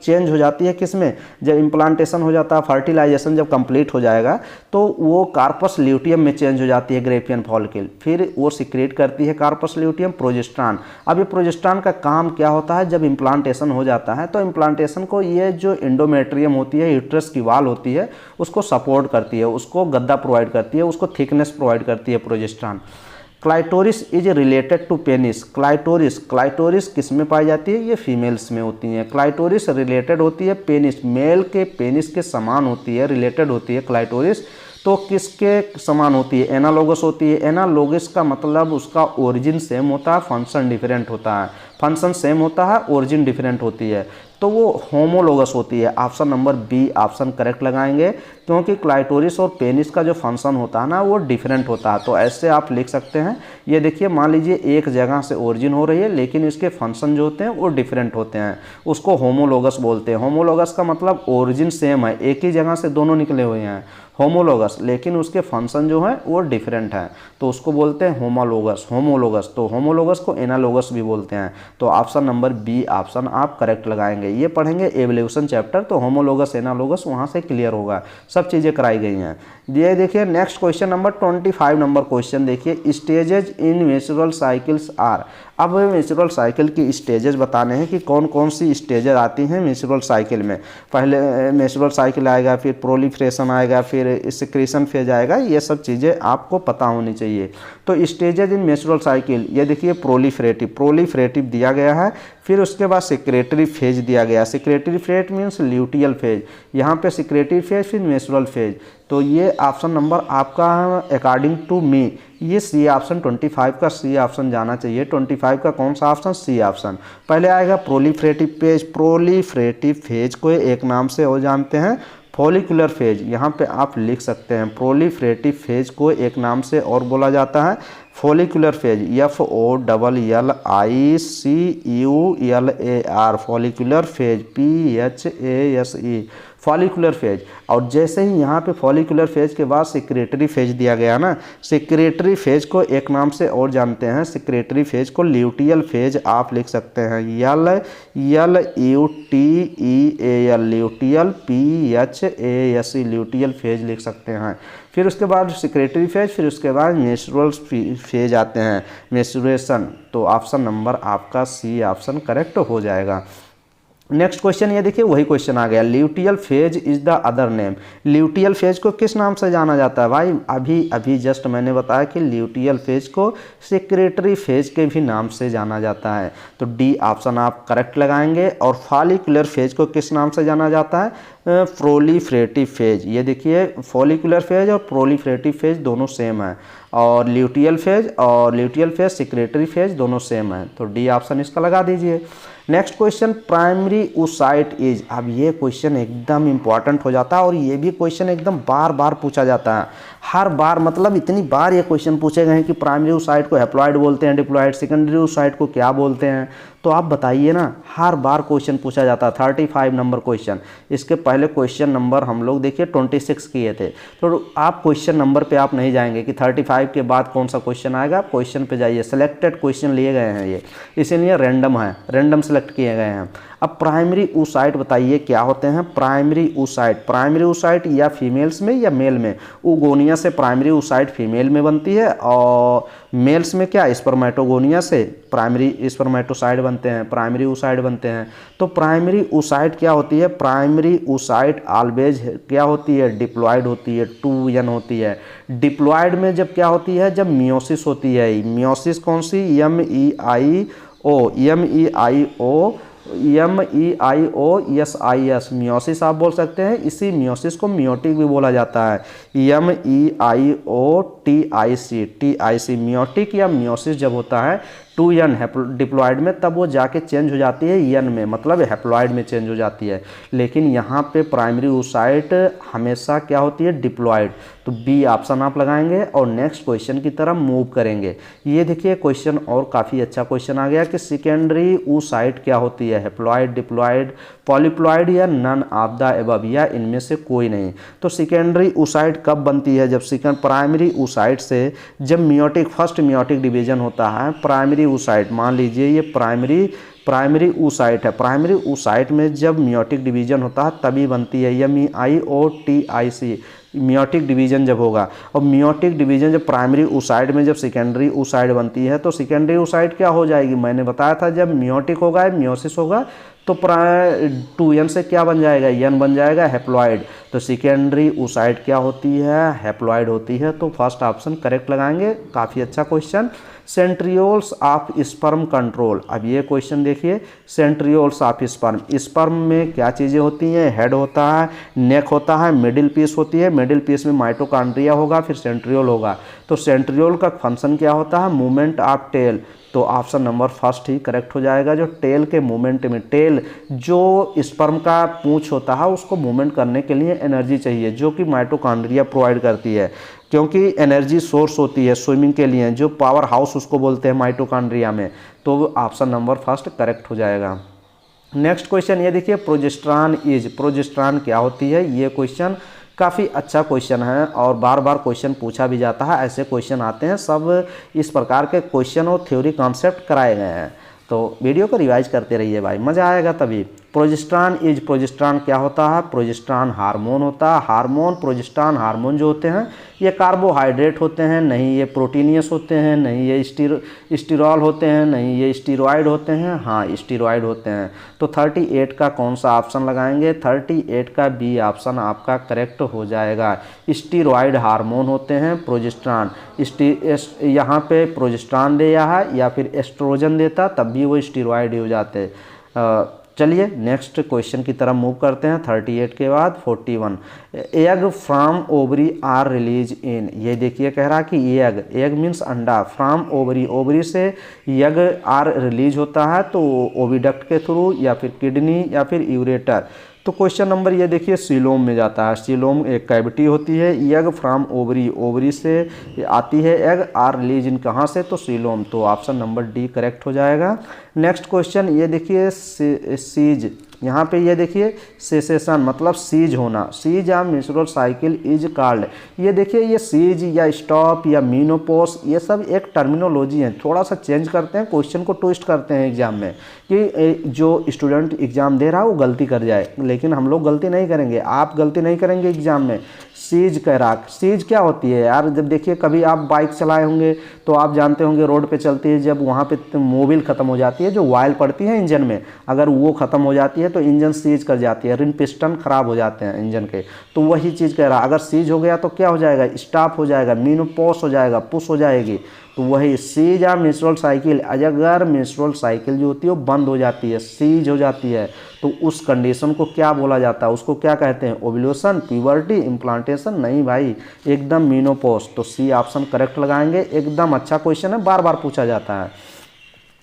S1: चेंज हो जाती है किस में, जब इम्प्लांटेशन हो जाता है, फर्टिलाइजेशन जब कंप्लीट हो जाएगा तो वो कार्पस ल्यूटियम में चेंज हो जाती है ग्रेफियन फॉल्किल, फिर वो सिक्रेट करती है कार्पस ल्यूटियम प्रोजेस्ट्रॉन। अब ये प्रोजेस्ट्रॉन का काम क्या होता है, जब इम्प्लांटेशन हो जाता है तो इम्प्लांटेशन को ये जो एंडोमेट्रियम होती है, यूट्रस की वाल होती है, उसको सपोर्ट करती है, उसको गद्दा प्रोवाइड करती है, उसको थिकनेस प्रोवाइड करती है progesterone. Clitoris is related to penis, clitoris किस में पाई जाती है, ये फीमेल्स में होती है। क्लाइटोरिस रिलेटेड होती है पेनिस, मेल के पेनिस के समान होती है, रिलेटेड होती है क्लाइटोरिस, तो किसके समान होती है? एनालोगस होती है। एनालोगस का मतलब उसका ओरिजिन सेम होता है, फंक्शन डिफरेंट होता है। फंक्शन सेम होता है, ओरिजिन डिफरेंट होती है, तो वो होमोलोगस होती है। Option number B option correct लगाएंगे, क्योंकि क्लाइटोरिस और पेनिस का जो फंक्शन होता है ना वो डिफरेंट होता है। तो ऐसे आप लिख सकते हैं। ये देखिए, मान लीजिए एक जगह से ओरिजिन हो रही है, लेकिन इसके फंक्शन जो होते हैं वो डिफरेंट होते हैं, उसको होमोलोगस बोलते हैं। होमोलोगस का मतलब ओरिजिन सेम है, एक ही जगह से दोनों निकले हुए हैं, होमोलोगस, लेकिन उसके फंक्शन जो है वो डिफरेंट है, तो उसको बोलते हैं होमोलोगस। होमोलोगस, तो होमोलोगस को एनालोगस भी बोलते हैं। तो ऑप्शन नंबर बी ऑप्शन आप करेक्ट लगाएंगे। ये पढ़ेंगे एवोल्यूशन चैप्टर, तो होमोलोगस एनालोगस वहाँ से क्लियर होगा, सब चीज़ें कराई गई हैं। ये देखिए next question number 25 number question देखिए, stages in menstrual cycles are. अब मेंस्ट्रुअल साइकिल की स्टेजेस बताने हैं कि कौन कौन सी स्टेजेस आती हैं मेंस्ट्रुअल साइकिल में। पहले मेंस्ट्रुअल साइकिल आएगा, फिर प्रोलिफरेशन आएगा, फिर सिक्रेशन फेज आएगा, ये सब चीज़ें आपको पता होनी चाहिए। तो स्टेजेज इन मेंस्ट्रुअल साइकिल, ये देखिए प्रोलिफरेटिव दिया गया है, फिर उसके बाद सिक्रेटरी फेज दिया गया। Secretary phase means luteal phase, यहाँ पे सिक्रेटरी फेज फिर मेंस्ट्रुअल फेज। तो ये ऑप्शन नंबर आपका अकॉर्डिंग टू मी ये सी ऑप्शन 25 का सी ऑप्शन जाना चाहिए। 25 का कौन सा ऑप्शन? C option. पहले आएगा प्रोलिफरेटिव फेज। प्रोलिफरेटिव फेज को एक नाम से और जानते हैं फॉलिकुलर फेज, यहाँ पे आप लिख सकते हैं प्रोलिफरेटिव फेज को एक नाम से और बोला जाता है follicular phase, FOLLICULAR follicular phase, PHASE follicular phase. और जैसे ही यहाँ पे फॉलिकुलर फेज के बाद सिक्रेटरी फेज दिया गया ना, सिक्रेटरी फेज को एक नाम से और जानते हैं, सिक्रेटरी फेज को ल्यूटियल फेज आप लिख सकते हैं, LUTEAL luteal, PHASE luteal phase लिख सकते हैं। फिर उसके बाद सिक्रेटरी फेज, फिर उसके बाद मेंस्ट्रुअल फेज आते हैं, मेंस्ट्रुएशन। तो ऑप्शन नंबर आपका सी ऑप्शन करेक्ट हो जाएगा। नेक्स्ट क्वेश्चन ये देखिए, वही क्वेश्चन आ गया, luteal phase is the other name. Luteal phase को किस नाम से जाना जाता है? भाई अभी जस्ट मैंने बताया कि ल्यूटियल फेज को सिक्रेटरी फेज के भी नाम से जाना जाता है। तो डी ऑप्शन आप करेक्ट लगाएंगे। और फॉलिकुलर फेज को किस नाम से जाना जाता है? Proliferative phase. ये देखिए फॉलिकुलर फेज और प्रोलिफरेटिव फेज दोनों सेम है, और ल्यूटियल फेज सिक्रेटरी फेज दोनों सेम है। तो डी ऑप्शन इसका लगा दीजिए। Next question, primary oocyte is. अब ये क्वेश्चन एकदम इंपॉर्टेंट हो जाता है, और ये भी क्वेश्चन एकदम बार बार पूछा जाता है, हर बार, मतलब इतनी बार ये क्वेश्चन पूछे गए हैं कि प्राइमरी oocyte को हैप्लॉइड बोलते हैं, डिप्लॉइड, सेकेंडरी oocyte को क्या बोलते हैं। तो आप बताइए ना, हर बार क्वेश्चन पूछा जाता है। 35 नंबर क्वेश्चन, इसके पहले क्वेश्चन नंबर हम लोग देखिए 26 किए थे। तो आप क्वेश्चन नंबर पे आप नहीं जाएंगे कि 35 के बाद कौन सा क्वेश्चन आएगा, आप क्वेश्चन पे जाइए। सिलेक्टेड क्वेश्चन लिए गए हैं ये, इसीलिए रैंडम है, रैंडम सेलेक्ट किए गए हैं। अब प्राइमरी oocyte बताइए क्या होते हैं? प्राइमरी oocyte या फीमेल्स में या मेल में? ओगोनिया से प्राइमरी oocyte फीमेल में बनती है, और मेल्स में क्या, स्पर्मेटोगोनिया से प्राइमरी स्पर्मेटोसाइट बनते हैं, प्राइमरी oocyte बनते हैं। तो प्राइमरी oocyte क्या होती है? प्राइमरी oocyte ऑलवेज क्या होती है? डिप्लॉयड होती है, 2n होती है। डिप्लॉयड में जब क्या होती है? जब मियोसिस होती है। मियोसिस कौन सी? MEIOSIS मियोसिस आप बोल सकते हैं। इसी मियोसिस को मियोटिक भी बोला जाता है, MEIOTIC मियोटिक या मियोसिस जब होता है 2n डिप्लॉयड में, तब वो जाके चेंज हो जाती है n में, मतलब हैप्लॉयड में चेंज हो जाती है। लेकिन यहाँ पे प्राइमरी oocyte हमेशा क्या होती है? डिप्लॉयड। तो बी ऑप्शन आप लगाएंगे और नेक्स्ट क्वेश्चन की तरफ मूव करेंगे। ये देखिए क्वेश्चन और काफ़ी अच्छा क्वेश्चन आ गया कि सेकेंडरी oocyte क्या होती है? हैप्लॉयड, डिप्लॉयड, पॉलीप्लॉयड या नन ऑफ द अबव, या इनमें से कोई नहीं। तो सेकेंडरी oocyte कब बनती है? जब प्राइमरी oocyte से जब मियोटिक फर्स्ट मियोटिक डिवीजन होता है, प्राइमरी oocyte, मान लीजिए ये प्राइमरी oocyte है, प्राइमरी oocyte में जब मियोटिक डिवीजन होता है तभी बनती है, MEIOTIC मियोटिक डिवीजन जब होगा। और मियोटिक डिवीजन जब प्राइमरी oocyte में जब सेकेंडरी oocyte बनती है, तो सेकेंडरी oocyte क्या हो जाएगी? मैंने बताया था जब मियोटिक होगा, मियोसिस होगा, तो 2n से क्या बन जाएगा, n बन जाएगा हैप्लॉइड। तो सेकेंडरी oocyte क्या होती है, हैप्लॉइड होती है। तो फर्स्ट ऑप्शन करेक्ट लगाएंगे। काफ़ी अच्छा question. Centrioles of sperm control. अब ये क्वेश्चन देखिए, सेंट्रियोल्स ऑफ स्पर्म, स्पर्म में क्या चीज़ें होती हैं, हेड होता है, नेक होता है, मिडिल पीस होती है, मिडिल पीस में माइटोकॉन्ड्रिया होगा, फिर सेंट्रियोल होगा। तो सेंट्रियोल का फंक्शन क्या होता है, मूवमेंट ऑफ टेल। तो ऑप्शन नंबर फर्स्ट ही करेक्ट हो जाएगा। जो टेल के मूवमेंट में, टेल जो स्पर्म का पूंछ होता है उसको मूवमेंट करने के लिए एनर्जी चाहिए, जो कि माइटोकॉन्ड्रिया प्रोवाइड करती है, क्योंकि एनर्जी सोर्स होती है स्विमिंग के लिए, जो पावर हाउस उसको बोलते हैं माइटोकॉन्ड्रिया में। तो ऑप्शन नंबर फर्स्ट करेक्ट हो जाएगा। नेक्स्ट क्वेश्चन ये देखिए, प्रोजेस्टेरॉन इज, प्रोजेस्टेरॉन क्या होती है। ये क्वेश्चन काफ़ी अच्छा क्वेश्चन है और बार बार क्वेश्चन पूछा भी जाता है। ऐसे क्वेश्चन आते हैं, सब इस प्रकार के क्वेश्चन और थ्योरी कॉन्सेप्ट कराए गए हैं। तो वीडियो को रिवाइज करते रहिए भाई, मज़ा आएगा तभी। प्रोजेस्टेरॉन इज, प्रोजेस्टेरॉन क्या होता है, प्रोजेस्टेरॉन हार्मोन होता है। हार्मोन, प्रोजेस्टेरॉन हार्मोन जो होते हैं ये कार्बोहाइड्रेट होते हैं, नहीं ये प्रोटीनियस होते हैं, नहीं ये स्टीरॉल होते हैं, नहीं ये स्टीरॉयड होते हैं, हाँ स्टीरॉयड होते हैं। तो 38 का कौन सा ऑप्शन लगाएंगे, 38 का बी ऑप्शन आपका करेक्ट हो जाएगा। स्टीरॉयड हार्मोन होते हैं प्रोजेस्टेरॉन। यहाँ पे प्रोजेस्टेरॉन दिया है या फिर एस्ट्रोजन देता तब भी वो स्टीरॉयड हो जाते। चलिए नेक्स्ट क्वेश्चन की तरफ मूव करते हैं। 38 के बाद 41, egg from ovary are release in. ये देखिए कह रहा कि एग, एग मीन्स अंडा, फ्रॉम ओवरी, ओवरी से एग आर रिलीज होता है तो ओविडक्ट के थ्रू या फिर किडनी या फिर यूरेटर। तो क्वेश्चन नंबर ये देखिए सीलोम में जाता है। सीलोम एक कैविटी होती है। एग फ्रॉम ओवरी, ओवरी से आती है एग, आर रिलीज इन कहाँ से, तो सीलोम। तो ऑप्शन नंबर डी करेक्ट हो जाएगा। नेक्स्ट क्वेश्चन ये देखिए, सीज, यहाँ पे ये देखिए सेसेशन मतलब सीज होना, सीज या मेंस्ट्रुअल साइकिल इज कॉल्ड। ये देखिए ये सीज या स्टॉप या मीनोपॉज ये सब एक टर्मिनोलॉजी है, थोड़ा सा चेंज करते हैं, क्वेश्चन को ट्विस्ट करते हैं एग्जाम में कि जो स्टूडेंट एग्जाम दे रहा है वो गलती कर जाए, लेकिन हम लोग गलती नहीं करेंगे, आप गलती नहीं करेंगे एग्जाम में। सीज कह रहा, सीज क्या होती है यार, जब देखिए कभी आप बाइक चलाए होंगे तो आप जानते होंगे रोड पे चलती है, जब वहाँ पे मोबिल ख़त्म हो जाती है, जो ऑयल पड़ती है इंजन में, अगर वो ख़त्म हो जाती है तो इंजन सीज कर जाती है, रिन पिस्टन खराब हो जाते हैं इंजन के। तो वही चीज़ कह रहा, अगर सीज हो गया तो क्या हो जाएगा, स्टॉप हो जाएगा, मीनोपॉज हो जाएगा, पुश हो जाएगी। तो वही सीज या मेंस्ट्रुअल साइकिल, अगर मेंस्ट्रुअल साइकिल जो होती है वो बंद हो जाती है, सीज हो जाती है, तो उस कंडीशन को क्या बोला जाता है, उसको क्या कहते हैं, ओव्यूलेशन, प्यूबर्टी, इम्प्लांटेशन, नहीं भाई एकदम मीनोपॉज। तो सी ऑप्शन करेक्ट लगाएंगे। एकदम अच्छा क्वेश्चन है, बार बार पूछा जाता है।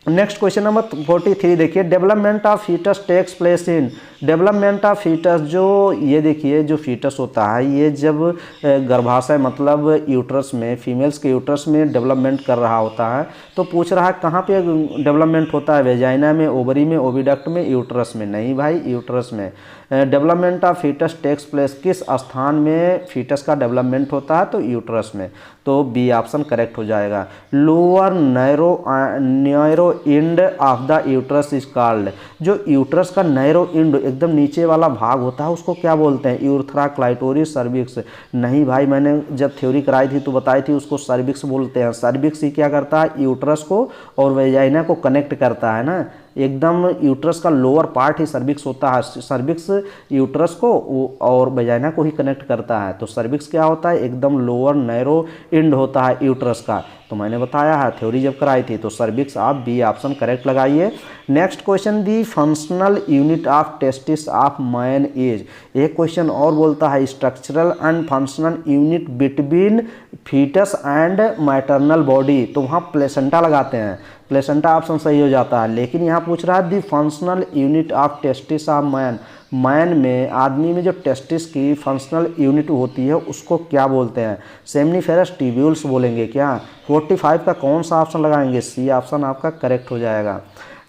S1: नेक्स्ट क्वेश्चन नंबर 43 देखिए, development of foetus takes place in, development of foetus, जो ये देखिए जो फीटस होता है ये जब गर्भाशय मतलब यूट्रस में, फीमेल्स के यूट्रस में डेवलपमेंट कर रहा होता है, तो पूछ रहा है कहाँ पे डेवलपमेंट होता है, वेजाइना में, ओवरी में, ओविडक्ट में, यूट्रस में, नहीं भाई यूट्रस में। Development of foetus takes place, किस स्थान में फीटस का डेवलपमेंट होता है, तो यूट्रस में। तो बी ऑप्शन करेक्ट हो जाएगा। Lower narrow end of the uterus is called, जो यूट्रस का नैरो इंड एकदम नीचे वाला भाग होता है उसको क्या बोलते हैं, यूरेथ्रा, क्लाइटोरिस, सर्विक्स, नहीं भाई मैंने जब थ्योरी कराई थी तो बताई थी उसको सर्विक्स बोलते हैं। सर्विक्स ही क्या करता है, यूट्रस को और वेजाइना को कनेक्ट करता है ना, एकदम यूट्रस का लोअर पार्ट ही सर्विक्स होता है, सर्विक्स यूट्रस को और वेजाइना को ही कनेक्ट करता है। तो सर्विक्स क्या होता है, एकदम लोअर नैरो इंड होता है यूट्रस का, तो मैंने बताया है थ्योरी जब कराई थी। तो सर्विक्स आप बी ऑप्शन करेक्ट लगाइए। Next question, the functional unit of testis of man is, एक क्वेश्चन और बोलता है structural and functional unit between foetus and maternal body, तो वहाँ प्लेसेंटा लगाते हैं, प्लेसेंटा ऑप्शन सही हो जाता है। लेकिन यहाँ पूछ रहा है the functional unit of testis of man, man में, आदमी में जो टेस्टिस की फंक्शनल यूनिट होती है उसको क्या बोलते हैं, सेमनीफेरस ट्यूब्यूल्स बोलेंगे क्या। 45 का कौन सा ऑप्शन लगाएंगे, सी ऑप्शन आपका करेक्ट हो जाएगा।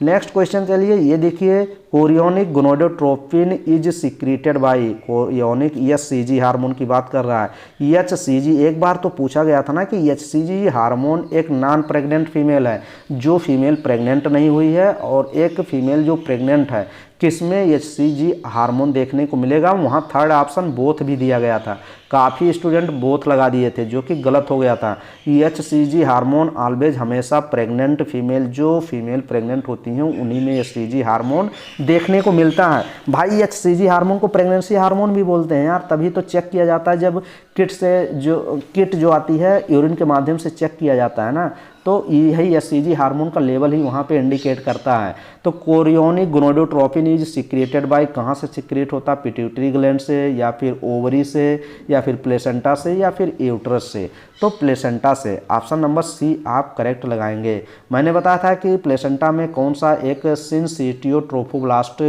S1: नेक्स्ट क्वेश्चन चलिए ये देखिए, chorionic gonadotropin is secreted by, chorionic HCG hormone की बात कर रहा है। एचसीजी एक बार तो पूछा गया था ना कि एचसीजी हार्मोन एक नॉन प्रेग्नेंट फीमेल है, जो फीमेल प्रेग्नेंट नहीं हुई है, और एक फीमेल जो प्रेग्नेंट है, किसमें एचसीजी हार्मोन देखने को मिलेगा, वहाँ थर्ड ऑप्शन बोथ भी दिया गया था। काफ़ी स्टूडेंट बोथ लगा दिए थे, जो कि गलत हो गया था। HCG हार्मोन ऑलवेज हमेशा प्रेग्नेंट फीमेल, जो फीमेल प्रेग्नेंट होती हैं उन्हीं में HCG हार्मोन देखने को मिलता है। भाई HCG हार्मोन को प्रेगनेंसी हार्मोन भी बोलते हैं यार, तभी तो चेक किया जाता है जब किट जो आती है यूरिन के माध्यम से चेक किया जाता है ना, तो यही HCG हार्मोन का लेवल ही वहाँ पे इंडिकेट करता है। तो chorionic gonadotropin is secreted by, कहाँ से सिक्रेट होता है? पिट्यूटरी ग्लैंड से, या फिर ओवरी से, या फिर प्लेसेंटा से, या फिर यूट्रस से। तो प्लेसेंटा से, ऑप्शन नंबर सी आप करेक्ट लगाएंगे। मैंने बताया था कि प्लेसेंटा में कौन सा एक सिनसिटियोट्रोफोब्लास्ट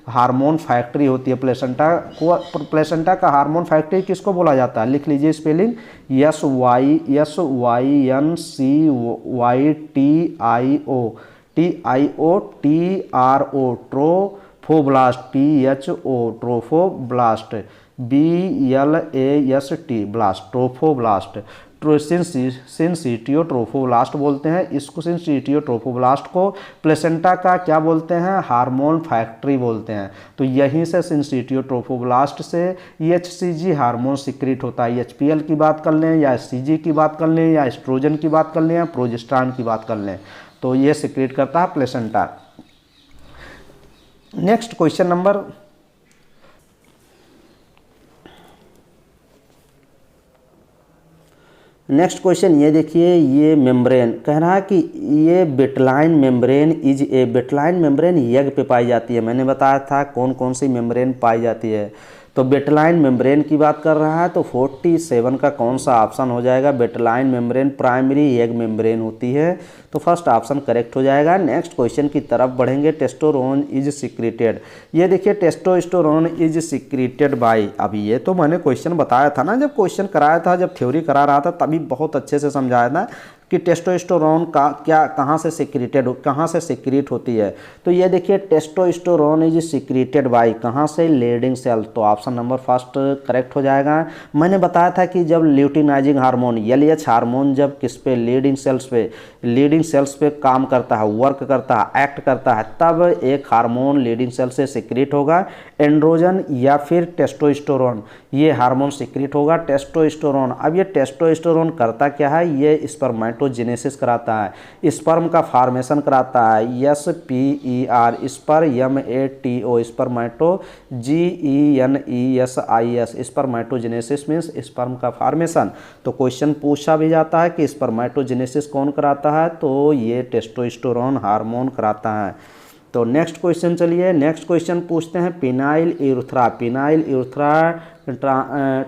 S1: हार्मोन फैक्ट्री होती है। प्लेसेंटा का हार्मोन फैक्ट्री किसको बोला जाता है? लिख लीजिए spelling, SYNCYTIO trophoblast, trophoblast, BLAST blast, trophoblast, syncytiotrophoblast बोलते हैं इसको। सिनसिटियोट्रोफोब्लास्ट को प्लेसेंटा का क्या बोलते हैं? हार्मोन फैक्ट्री बोलते हैं। तो यहीं से सिनसिटियोट्रोफोब्लास्ट से HCG हार्मोन सिक्रीट होता है। HPL की बात कर लें, या HCG की बात कर लें, या एस्ट्रोजन की बात कर लें, या प्रोजेस्टेरॉन की बात कर लें, तो ये सिक्रीट करता है placenta. Next question number next question ये देखिए, ये मेम्ब्रेन कह रहा है कि ये बेटलाइन मेम्ब्रेन बेटलाइन मेम्ब्रेन यग पे पाई जाती है। मैंने बताया था कौन कौन सी मेम्ब्रेन पाई जाती है, तो बेटलाइन मेम्ब्रेन की बात कर रहा है। तो 47 का कौन सा ऑप्शन हो जाएगा? बेटलाइन मेम्ब्रेन प्राइमरी एग मेम्ब्रेन होती है, तो फर्स्ट ऑप्शन करेक्ट हो जाएगा। नेक्स्ट क्वेश्चन की तरफ बढ़ेंगे। टेस्टोस्टेरोन इज सिक्रेटेड, ये देखिए टेस्टोस्टेरोन इज सिक्रेटेड बाय, अभी ये तो मैंने क्वेश्चन बताया था ना, जब क्वेश्चन कराया था, जब थ्योरी करा रहा था तभी बहुत अच्छे से समझाया था कि टेस्टोस्टेरोन का क्या कहाँ से सिक्रेट होती है। तो ये देखिए टेस्टोस्टेरोन इज सिक्रेटेड बाय, कहाँ से? लीडिंग सेल, तो ऑप्शन नंबर फर्स्ट करेक्ट हो जाएगा। मैंने बताया था कि जब ल्यूटिनाइजिंग हार्मोन LH हार्मोन जब किस पे? लीडिंग सेल्स पे काम करता है, वर्क करता है, एक्ट करता है, तब एक हार्मोन लीडिंग सेल से सिक्रेट होगा, एंड्रोजन या फिर टेस्टोस्टेरोन, ये हार्मोन सिक्रेट होगा टेस्टोस्टेरोन। अब ये टेस्टोस्टेरोन करता क्या है? ये स्पर्मेटोजेनेसिस कराता है, स्पर्म का फॉर्मेशन कराता है, SPER SPERMATO स्पर्मेटो GENESIS spermatogenesis means sperm का फॉर्मेशन। तो क्वेश्चन पूछा भी जाता है कि स्पर्मेटोजेनेसिस कौन कराता है? तो ये टेस्टोस्टेरोन हार्मोन कराता है। तो नेक्स्ट क्वेश्चन चलिए, नेक्स्ट क्वेश्चन पूछते हैं। पिनाइल यूरेथ्रा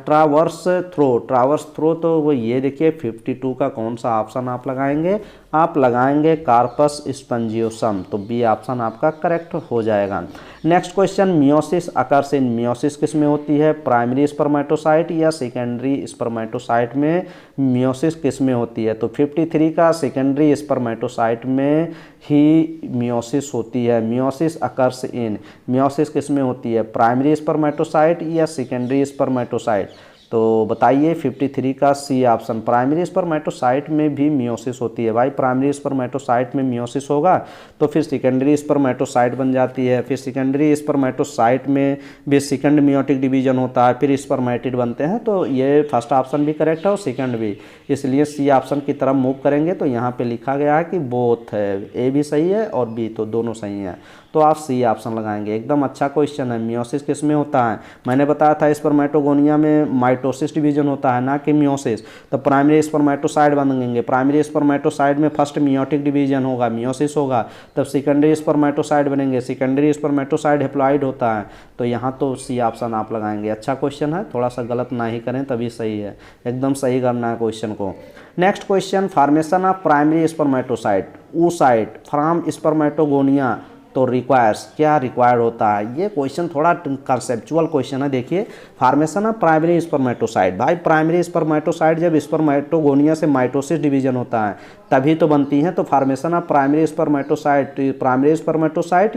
S1: ट्रावर्स थ्रो, तो वो ये देखिए 52 का कौन सा ऑप्शन आप लगाएंगे? आप लगाएंगे कार्पस स्पंजियोसम, तो बी ऑप्शन आपका करेक्ट हो जाएगा। Next question, meiosis occurs in, meiosis किस में होती है? प्राइमरी स्पर्मेटोसाइट या सेकेंडरी स्पर्मेटोसाइट में मियोसिस किस में होती है? तो 53 का सेकेंडरी स्पर्मेटोसाइट में ही मियोसिस होती है। मियोसिस अकर्स इन, मियोसिस किस में होती है? प्राइमरी स्पर्मेटोसाइट या सेकेंडरी स्पर्मेटोसाइट? तो बताइए 53 का सी ऑप्शन, प्राइमरी स्पर्मेटोसाइट में भी मियोसिस होती है। भाई प्राइमरी स्पर्मेटोसाइट में मियोसिस होगा तो फिर सेकेंडरी स्पर्मेटोसाइट बन जाती है, फिर सेकेंडरी स्पर्मेटोसाइट में भी सेकेंड मियोटिक डिवीजन होता है, फिर स्पर्मेटिड बनते हैं। तो ये फर्स्ट ऑप्शन भी करेक्ट है और सेकेंड भी, इसलिए सी ऑप्शन की तरफ मूव करेंगे। तो यहाँ पे लिखा गया है कि बोथ है, ए भी सही है और बी, तो दोनों सही हैं, तो आप सी ऑप्शन लगाएंगे। एकदम अच्छा क्वेश्चन है। मियोसिस किस में होता है? मैंने बताया था स्पर्मेटोगोनिया में माइटोसिस डिवीजन होता है ना कि मियोसिस। तो प्राइमरी स्पर्मेटोसाइट बनेंगे, प्राइमरी स्पर्मेटोसाइट में फर्स्ट मियोटिक डिवीजन होगा, मियोसिस होगा, तब सेकेंडरी स्पर्मेटोसाइट बनेंगे, सेकेंडरी स्पर्मेटोसाइट हेप्लॉइड होता है। तो यहाँ तो सी ऑप्शन आप लगाएंगे। अच्छा क्वेश्चन है, थोड़ा सा गलत ना ही करें तभी सही है, एकदम सही करना है क्वेश्चन को। Next question, formation of primary spermatocyte oocyte from spermatogonia तो रिक्वायर्स, क्या रिक्वायर्ड होता है? ये क्वेश्चन थोड़ा कंसेप्चुअल क्वेश्चन है। देखिए फॉर्मेशन ऑफ प्राइमरी स्पर्मेटोसाइट, भाई प्राइमरी स्पर्मेटोसाइट जब स्पर्मेटोगोनिया से माइटोसिस डिवीजन होता है तभी तो बनती हैं। तो फॉर्मेशन ऑफ प्राइमरी स्पर्मेटोसाइट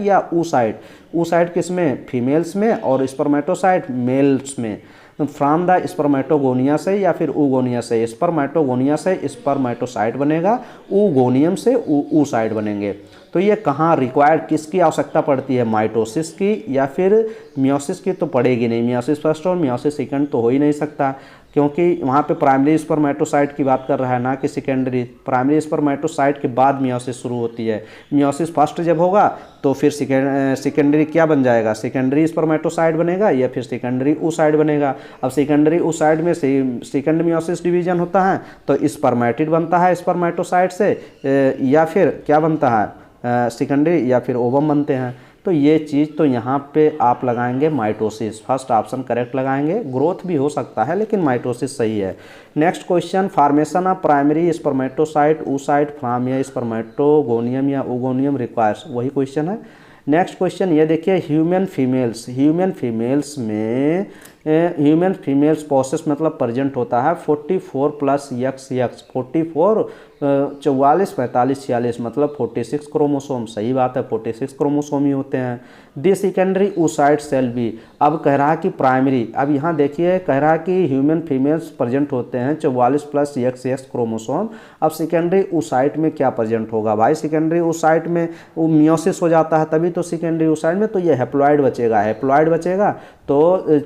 S1: या oocyte किस में? फीमेल्स में, और स्पर्मेटोसाइट मेल्स में। फ्रॉम द स्पर्मेटोगोनिया से या फिर oogonia से, स्पर्मेटोगोनिया से स्पर्मेटोसाइट बनेगा, oogoनियम से oocyte बनेंगे। तो ये कहाँ रिक्वायर्ड, किसकी आवश्यकता पड़ती है, माइटोसिस की या फिर मियोसिस की, तो पड़ेगी नहीं। मियोसिस फर्स्ट और मियोसिस सेकंड तो हो ही नहीं सकता, क्योंकि वहाँ पे प्राइमरी स्पर्मेटोसाइट की बात कर रहा है, ना कि सेकेंडरी। प्राइमरी स्पर्मेटोसाइट के बाद मियोसिस शुरू होती है। मियोसिस फर्स्ट जब होगा तो फिर सेकेंडरी क्या बन जाएगा, सेकेंडरी स्पर्मेटोसाइट बनेगा या फिर सेकेंडरी oocyte बनेगा। अब सेकेंडरी oocyte में सेकेंड मियोसिस डिवीजन होता है तो स्पर्मेटिड बनता है स्पर्मेटोसाइट से, या फिर क्या बनता है, सेकेंडरी या फिर ओवम बनते हैं। तो ये चीज़ तो यहाँ पे आप लगाएंगे माइटोसिस, फर्स्ट ऑप्शन करेक्ट लगाएंगे। ग्रोथ भी हो सकता है लेकिन माइटोसिस सही है। Next question, formation of primary spermatocyte oocyte from या स्पर्मेटोगोनियम या ओगोनियम रिक्वायर्स, वही क्वेश्चन है। नेक्स्ट क्वेश्चन ये देखिए, ह्यूमन फीमेल्स में ह्यूमन फीमेल्स प्रोसेस मतलब प्रेजेंट होता है 44 प्लस XX, 44 44 45 46 मतलब 46 क्रोमोसोम, सही बात है 46 क्रोमोसोम ही होते हैं। दी सेकेंडरी oocyte सेल भी, अब कह रहा है कि प्राइमरी, अब यहाँ देखिए कह रहा है कि ह्यूमन फीमेल्स प्रेजेंट होते हैं 44 प्लस XX क्रोमोसोम। अब सेकेंडरी oocyte में क्या प्रेजेंट होगा भाई, सेकेंडरी oocyte में वो मियोसिस हो जाता है तभी तो सेकेंडरी oocyte में, तो ये हैप्लॉइड बचेगा। हैप्लॉइड बचेगा तो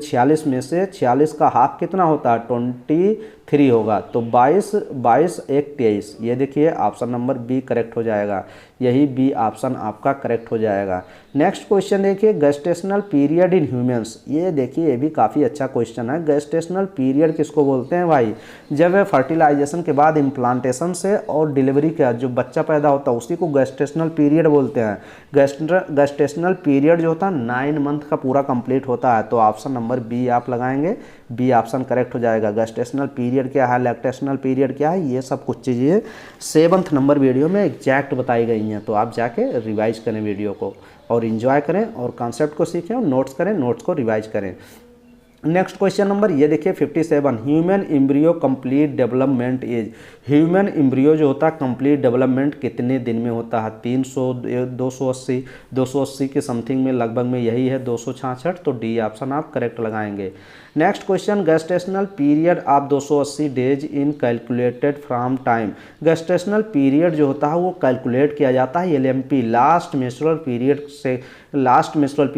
S1: 46 में से 46 का हाफ कितना होता है, 23 होगा, तो 22 22 1 23। ये देखिए ऑप्शन नंबर बी करेक्ट हो जाएगा, यही बी ऑप्शन आपका करेक्ट हो जाएगा। नेक्स्ट क्वेश्चन देखिए, गेस्टेशनल पीरियड इन ह्यूमंस, ये देखिए ये भी काफ़ी अच्छा क्वेश्चन है। गेस्टेशनल पीरियड किसको बोलते हैं भाई, जब फर्टिलाइजेशन के बाद इम्प्लांटेशन से और डिलीवरी का जो बच्चा पैदा होता है उसी को गेस्टेशनल पीरियड बोलते हैं। गेस्टेशनल पीरियड जो होता है 9 मंथ का पूरा कंप्लीट होता है, तो ऑप्शन नंबर बी आप लगाएंगे, बी ऑप्शन करेक्ट हो जाएगा। गेस्टेशनल पीरियड क्या है, लैक्टेशनल पीरियड क्या है, ये सब कुछ चीज़ें 7th नंबर वीडियो में एग्जैक्ट बताई गई हैं, तो आप जाके रिवाइज करें वीडियो को और इन्जॉय करें और कॉन्सेप्ट को सीखें और नोट्स करें, नोट्स को रिवाइज करें। नेक्स्ट क्वेश्चन नंबर ये देखिए 57, human embryo complete development age, human embryo जो होता है कंप्लीट डेवलपमेंट कितने दिन में होता है, 300 280 के समथिंग में, लगभग में यही है 266, तो डी ऑप्शन आप करेक्ट लगाएंगे। Next question, gestational period of 280 days in calculated from time, gestational period जो होता है वो कैलकुलेट किया जाता है LMP, लास्ट मेंस्ट्रुअल पीरियड से, लास्ट मेंस्ट्रुअल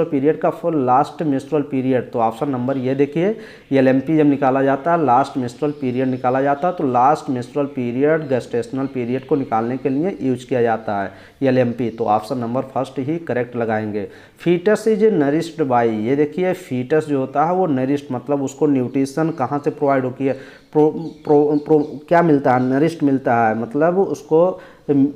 S1: पीरियड का फुल लास्ट मेंस्ट्रुअल पीरियड, तो ऑप्शन नंबर ये देखिए, LMP जब निकाला जाता है लास्ट मेंस्ट्रुअल पीरियड निकाला जाता है, तो last menstrual period gestational period को निकालने के लिए यूज किया जाता है LMP, तो ऑप्शन नंबर फर्स्ट ही करेक्ट लगाएंगे। फीटस इज नरिश्ड बाई, ये देखिए फीटस जो होता है वो नरिश्ड मतलब उसको न्यूट्रिशन कहाँ से प्रोवाइड होती है, क्या मिलता है, नरिश्ड मिलता है, मतलब उसको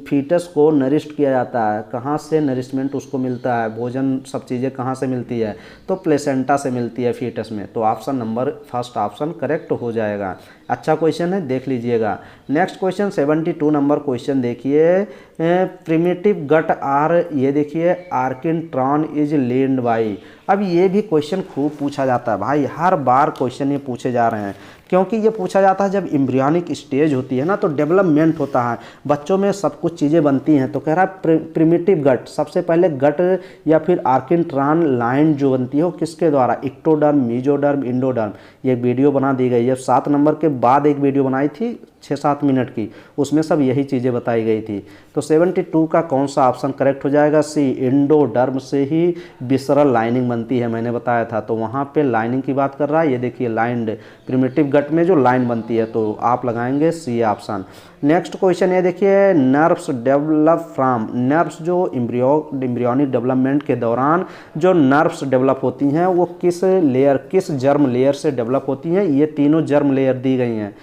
S1: फीटस को नरिश्ड किया जाता है, कहाँ से नरिशमेंट उसको मिलता है, भोजन सब चीज़ें कहाँ से मिलती है, तो प्लेसेंटा से मिलती है फीटस में, तो option number first option correct हो जाएगा। अच्छा क्वेश्चन है, देख लीजिएगा। नेक्स्ट क्वेश्चन 72 नंबर क्वेश्चन देखिए, प्रिमिटिव गट आर, ये देखिए आर्किनट्रॉन इज लीड बाई, अब ये भी क्वेश्चन खूब पूछा जाता है भाई, हर बार क्वेश्चन ये पूछे जा रहे हैं, क्योंकि ये पूछा जाता है जब एम्ब्रियोनिक स्टेज होती है ना तो डेवलपमेंट होता है, बच्चों में सब कुछ चीज़ें बनती हैं, तो कह रहा है प्रिमिटिव गट, सबसे पहले गट या फिर आर्किनट्रॉन लाइन जो बनती है वो किसके द्वारा, इक्टोडर्म, मीजोडर्म, इंडोडर्म, ये वीडियो बना दी गई है। 7 नंबर के बाद एक वीडियो बनाई थी 6-7 मिनट की, उसमें सब यही चीज़ें बताई गई थी। तो 72 का कौन सा ऑप्शन करेक्ट हो जाएगा, सी, इंडोडर्म से ही विसरल लाइनिंग बनती है, मैंने बताया था, तो वहाँ पे लाइनिंग की बात कर रहा है, ये देखिए लाइन्ड प्रिमिटिव गट में जो लाइन बनती है, तो आप लगाएंगे सी ऑप्शन। नेक्स्ट क्वेश्चन ये देखिए, नर्व्स डेवलप फ्रॉम, नर्व्स जो एम्ब्रियोनिक डेवलपमेंट के दौरान जो नर्व्स डेवलप होती हैं वो किस लेयर, किस जर्म लेयर से डेवलप होती हैं, ये तीनों जर्म लेयर दी गई हैं,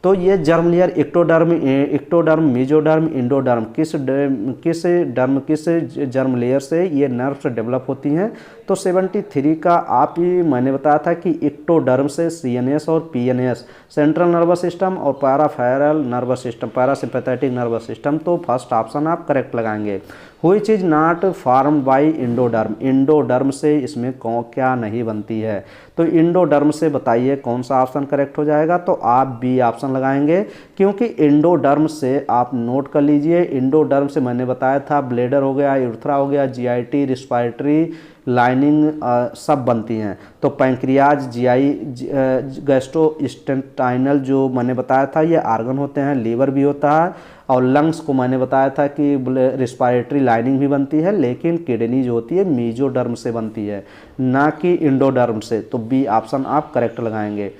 S1: तो ये germ layer ectoderm, mesoderm, endoderm, किस जर्म लेयर से ये नर्व्स डेवलप होती हैं, तो 73 का आप ही मैंने बताया था कि इक्टोडर्म से CNS और PNS, सेंट्रल नर्वस सिस्टम, और peripheral nervous system, parasympathetic nervous system, तो फर्स्ट ऑप्शन आप करेक्ट लगाएंगे। Which is not formed by endoderm, endoderm से इसमें क्या नहीं बनती है, तो इंडोडर्म से बताइए कौन सा ऑप्शन करेक्ट हो जाएगा, तो आप बी ऑप्शन लगाएंगे, क्योंकि इंडोडर्म से आप नोट कर लीजिए, इंडोडर्म से मैंने बताया था ब्लेडर हो गया, यूरेथ्रा हो गया, GIT, रिस्पायरेटरी लाइनिंग सब बनती हैं, तो पैंक्रियाज, GI, गैस्ट्रोइंटेस्टाइनल जो मैंने बताया था ये आर्गन होते हैं, लीवर भी होता है, और लंग्स को मैंने बताया था कि रिस्पायरेटरी लाइनिंग भी बनती है, लेकिन किडनी जो होती है मीजोडर्म से बनती है, ना कि इंडोडर्म से। तो बी ऑप्शन आप करेक्ट लगाएंगे।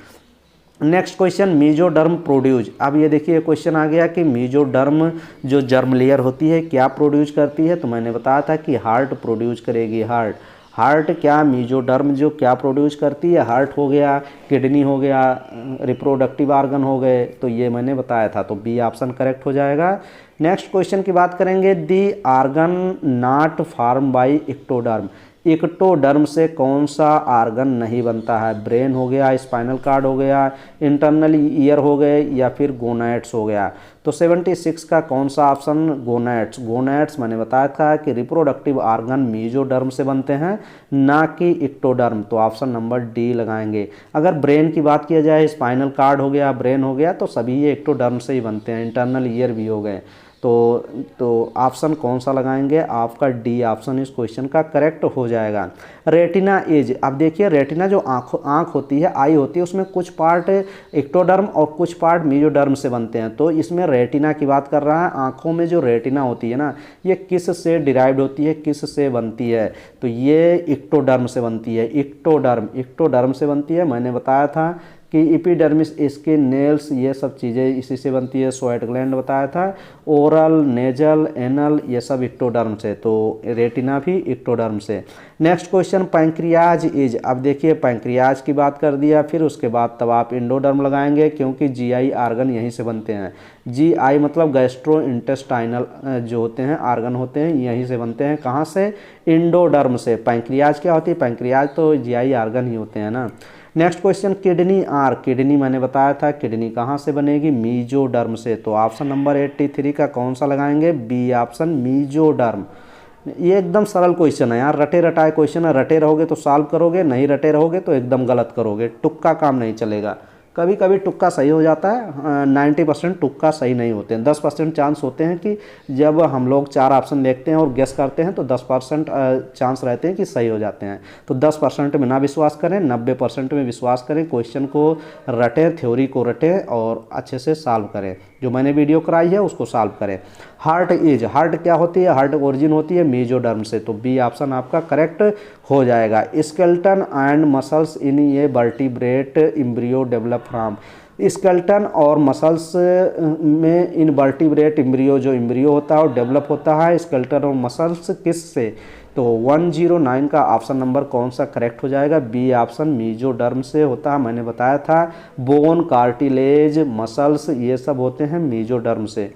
S1: Next question, mesoderm produce. अब ये देखिए क्वेश्चन आ गया कि मीजोडर्म जो जर्म लेयर होती है क्या प्रोड्यूस करती है, तो मैंने बताया था कि हार्ट प्रोड्यूस करेगी। हार्ट क्या मीजोडर्म जो क्या प्रोड्यूस करती है, हार्ट हो गया, किडनी हो गया, रिप्रोडक्टिव ऑर्गन हो गए, तो ये मैंने बताया था, तो बी ऑप्शन करेक्ट हो जाएगा। नेक्स्ट क्वेश्चन की बात करेंगे, the organ not form by ectoderm. Ectoderm से कौन सा आर्गन नहीं बनता है, ब्रेन हो गया, स्पाइनल कार्ड हो गया, इंटरनल ईयर हो गए, या फिर गोनाइड्स हो गया। तो 76 का कौन सा ऑप्शन, गोनाइड्स। गोनाइड्स मैंने बताया था कि रिप्रोडक्टिव आर्गन मीजोडर्म से बनते हैं, ना कि इक्टोडर्म, तो ऑप्शन नंबर डी लगाएंगे। अगर ब्रेन की बात किया जाए, स्पाइनल कार्ड हो गया, ब्रेन हो गया, तो सभी ये इक्टोडर्म से ही बनते हैं, इंटरनल ईयर भी हो गए। तो ऑप्शन कौन सा लगाएंगे, आपका डी ऑप्शन इस क्वेश्चन का करेक्ट हो जाएगा। रेटिना एज, अब देखिए रेटिना जो आँख होती है, आई होती है, उसमें कुछ पार्ट इक्टोडर्म और कुछ पार्ट मीजोडर्म से बनते हैं। तो इसमें रेटिना की बात कर रहा है, आँखों में जो रेटिना होती है ना, ये किस से डिराइव्ड होती है, किस से बनती है, तो ये इक्टोडर्म से बनती है। इक्टोडर्म से बनती है। मैंने बताया था कि एपिडर्मिस, इसके नेल्स, ये सब चीज़ें इसी से बनती है। स्वेट ग्लैंड बताया था, ओरल, नेजल, एनल, ये सब इक्टोडर्म से, तो रेटिना भी इक्टोडर्म से। Next question, pancreas is. अब देखिए पैंक्रियाज की बात कर दिया, फिर उसके बाद तब आप इंडोडर्म लगाएंगे, क्योंकि जीआई आर्गन यहीं से बनते हैं। जीआई मतलब गैस्ट्रो इंटेस्टाइनल जो होते हैं आर्गन होते हैं, यहीं से बनते हैं। कहाँ से, इंडोडर्म से। पैंक्रियाज क्या होती है, पैंक्रियाज तो जीआई आर्गन ही होते हैं ना। Next question, kidney are. Kidney मैंने बताया था, किडनी कहाँ से बनेगी, मीजोडर्म से। तो ऑप्शन नंबर 83 का कौन सा लगाएंगे, बी ऑप्शन, मीजोडर्म। ये एकदम सरल क्वेश्चन है यार, रटे रटाए क्वेश्चन है, रटे रहोगे तो सॉल्व करोगे, नहीं रटे रहोगे तो एकदम गलत करोगे, तुक्का काम नहीं चलेगा। कभी कभी तुक्का सही हो जाता है, 90% तुक्का सही नहीं होते हैं। 10% चांस होते हैं कि जब हम लोग 4 ऑप्शन देखते हैं और गेस करते हैं तो 10% चांस रहते हैं कि सही हो जाते हैं। तो 10% में ना विश्वास करें, 90% में विश्वास करें। क्वेश्चन को रटें, थ्योरी को रटें और अच्छे से सॉल्व करें। जो मैंने वीडियो कराई है उसको सॉल्व करें। हार्ट इज, हार्ट क्या होती है, हार्ट ओरिजिन होती है मीजोडर्म से। तो बी ऑप्शन आपका करेक्ट हो जाएगा। स्केलेटन एंड मसल्स इन ये vertebrate embryo develop from. Skeleton और मसल्स में इन वर्टिब्रेट एम्ब्रियो, जो एम्ब्रियो होता है वो डेवलप होता है स्केलेटन और मसल्स किस से, तो 109 का ऑप्शन नंबर कौन सा करेक्ट हो जाएगा, बी ऑप्शन, मीजोडर्म से होता है। मैंने बताया था बोन, कार्टिलेज, मसल्स ये सब होते हैं मीजोडर्म से।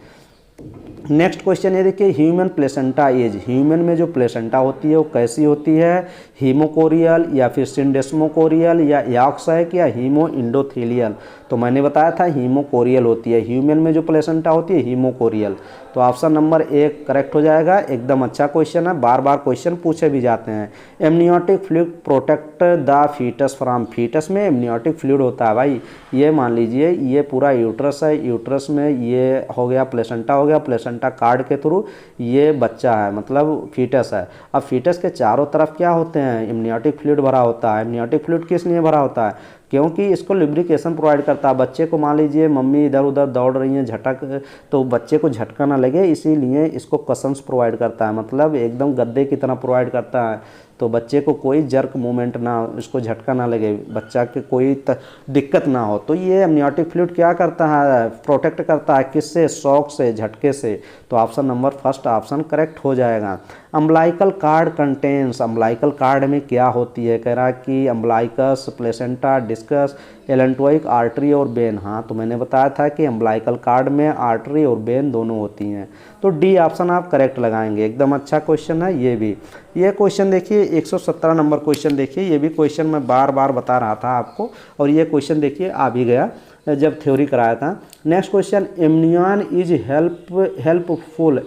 S1: नेक्स्ट क्वेश्चन ये देखिए, ह्यूमन प्लेसेंटा एज। ह्यूमन में जो प्लेसेंटा होती है वो कैसी होती है, हीमोकोरियल या फिर सिंडेस्मोकोरियल या याक्साइक या हीमो इंडोथेलियल। तो मैंने बताया था हीमोकोरियल होती है। ह्यूमन में जो प्लेसेंटा होती है हीमोकोरियल। तो ऑप्शन नंबर 1 करेक्ट हो जाएगा। एकदम अच्छा क्वेश्चन है, बार बार क्वेश्चन पूछे भी जाते हैं। Amniotic fluid protect the foetus from. Foetus में एमनियोटिक फ्लूइड होता है भाई। ये मान लीजिए ये पूरा यूट्रस है, यूट्रस में ये हो गया प्लेसेंटा, हो गया प्लेसेंटा कार्ड के थ्रू ये बच्चा है, मतलब फीटस है। अब फीटस के चारों तरफ क्या होते हैं, एमनियोटिक फ्लूइड भरा होता है। एमनियोटिक फ्लूइड किस लिए भरा होता है, क्योंकि इसको लुब्रिकेशन प्रोवाइड करता है। बच्चे को मान लीजिए मम्मी इधर उधर दौड़ रही हैं, झटक, तो बच्चे को झटका ना लगे, इसीलिए इसको कशंस प्रोवाइड करता है, मतलब एकदम गद्दे की तरह प्रोवाइड करता है। तो बच्चे को कोई जर्क मूवमेंट ना, इसको झटका ना लगे, बच्चा के कोई दिक्कत ना हो। तो ये एमनियोटिक फ्लूइड क्या करता है, प्रोटेक्ट करता है, किससे, शॉक से, झटके से। तो option number first option correct हो जाएगा। Umbilical card contains. Umbilical card में क्या होती है, कह रहा है कि umbilicus, placenta, discuss, allantoic, artery और बेन। हाँ, तो मैंने बताया था कि अम्बलाइकल कार्ड में आर्टरी और बेन दोनों होती हैं। तो डी ऑप्शन आप करेक्ट लगाएंगे। एकदम अच्छा क्वेश्चन है ये भी। ये क्वेश्चन देखिए 117 नंबर क्वेश्चन देखिए, ये भी क्वेश्चन मैं बार बार बता रहा था आपको, और ये क्वेश्चन देखिए आ भी गया जब थ्योरी कराया था। Next question, amnion is helpful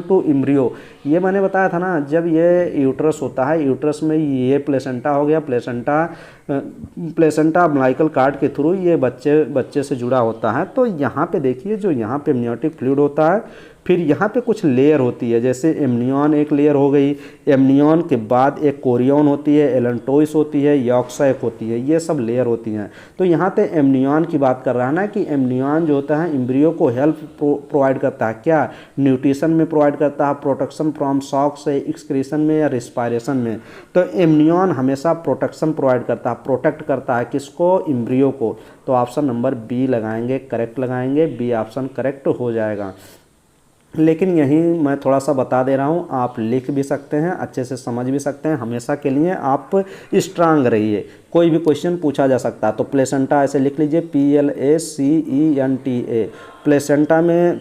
S1: to embryo. ये मैंने बताया था ना, जब ये यूट्रस होता है, यूट्रस में ये प्लेसेंटा हो गया, प्लेसेंटा अम्बलाइकल कार्ड के थ्रू ये बच्चे से जुड़ा होता है। तो यहाँ पे देखिए, जो यहाँ पे एमनियोटिक फ्लूइड होता है, फिर यहाँ पे कुछ लेयर होती है, जैसे एमनियन एक लेयर हो गई, एमनियन के बाद एक कोरियन होती है, एलेंटोइस होती है, यॉक्साइक होती है, ये सब लेयर होती हैं। तो यहाँ पे एमनियन की बात कर रहा है ना, कि एमनियन जो होता है एम्ब्रियो को हेल्प प्रोवाइड करता है, क्या न्यूट्रिशन में प्रोवाइड करता है, प्रोटेक्शन फ्रॉम शॉक से, एक्सक्रीशन में या रिस्पायरेशन में। तो एम्नियन हमेशा प्रोटेक्शन प्रोवाइड करता है, प्रोटेक्ट करता है किसको, एम्ब्रियो को। तो ऑप्शन नंबर बी लगाएंगे, करेक्ट लगाएंगे, बी ऑप्शन करेक्ट हो जाएगा। लेकिन यहीं मैं थोड़ा सा बता दे रहा हूँ, आप लिख भी सकते हैं, अच्छे से समझ भी सकते हैं, हमेशा के लिए आप स्ट्रांग रहिए, कोई भी क्वेश्चन पूछा जा सकता है। तो प्लेसेंटा ऐसे लिख लीजिए, PLACENTA। प्लेसेंटा में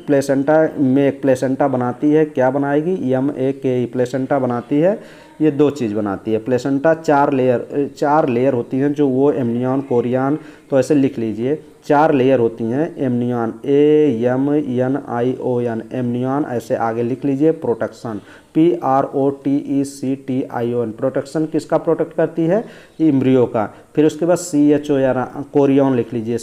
S1: एक प्लेसेंटा बनाती है, क्या बनाएगी, MAKE प्लेसेंटा बनाती है, ये दो चीज़ बनाती है। प्लेसेंटा चार लेयर होती हैं जो वो एमनियन, कोरियन, तो ऐसे लिख लीजिए 4 लेयर होती हैं एमनियन, AMNION, एमनियन। ऐसे आगे लिख लीजिए प्रोटेक्शन, PROTECTION, प्रोटेक्शन किसका प्रोटेक्ट करती है, एम्ब्रियो का। फिर उसके बाद CHORION, कोरियन लिख लीजिए,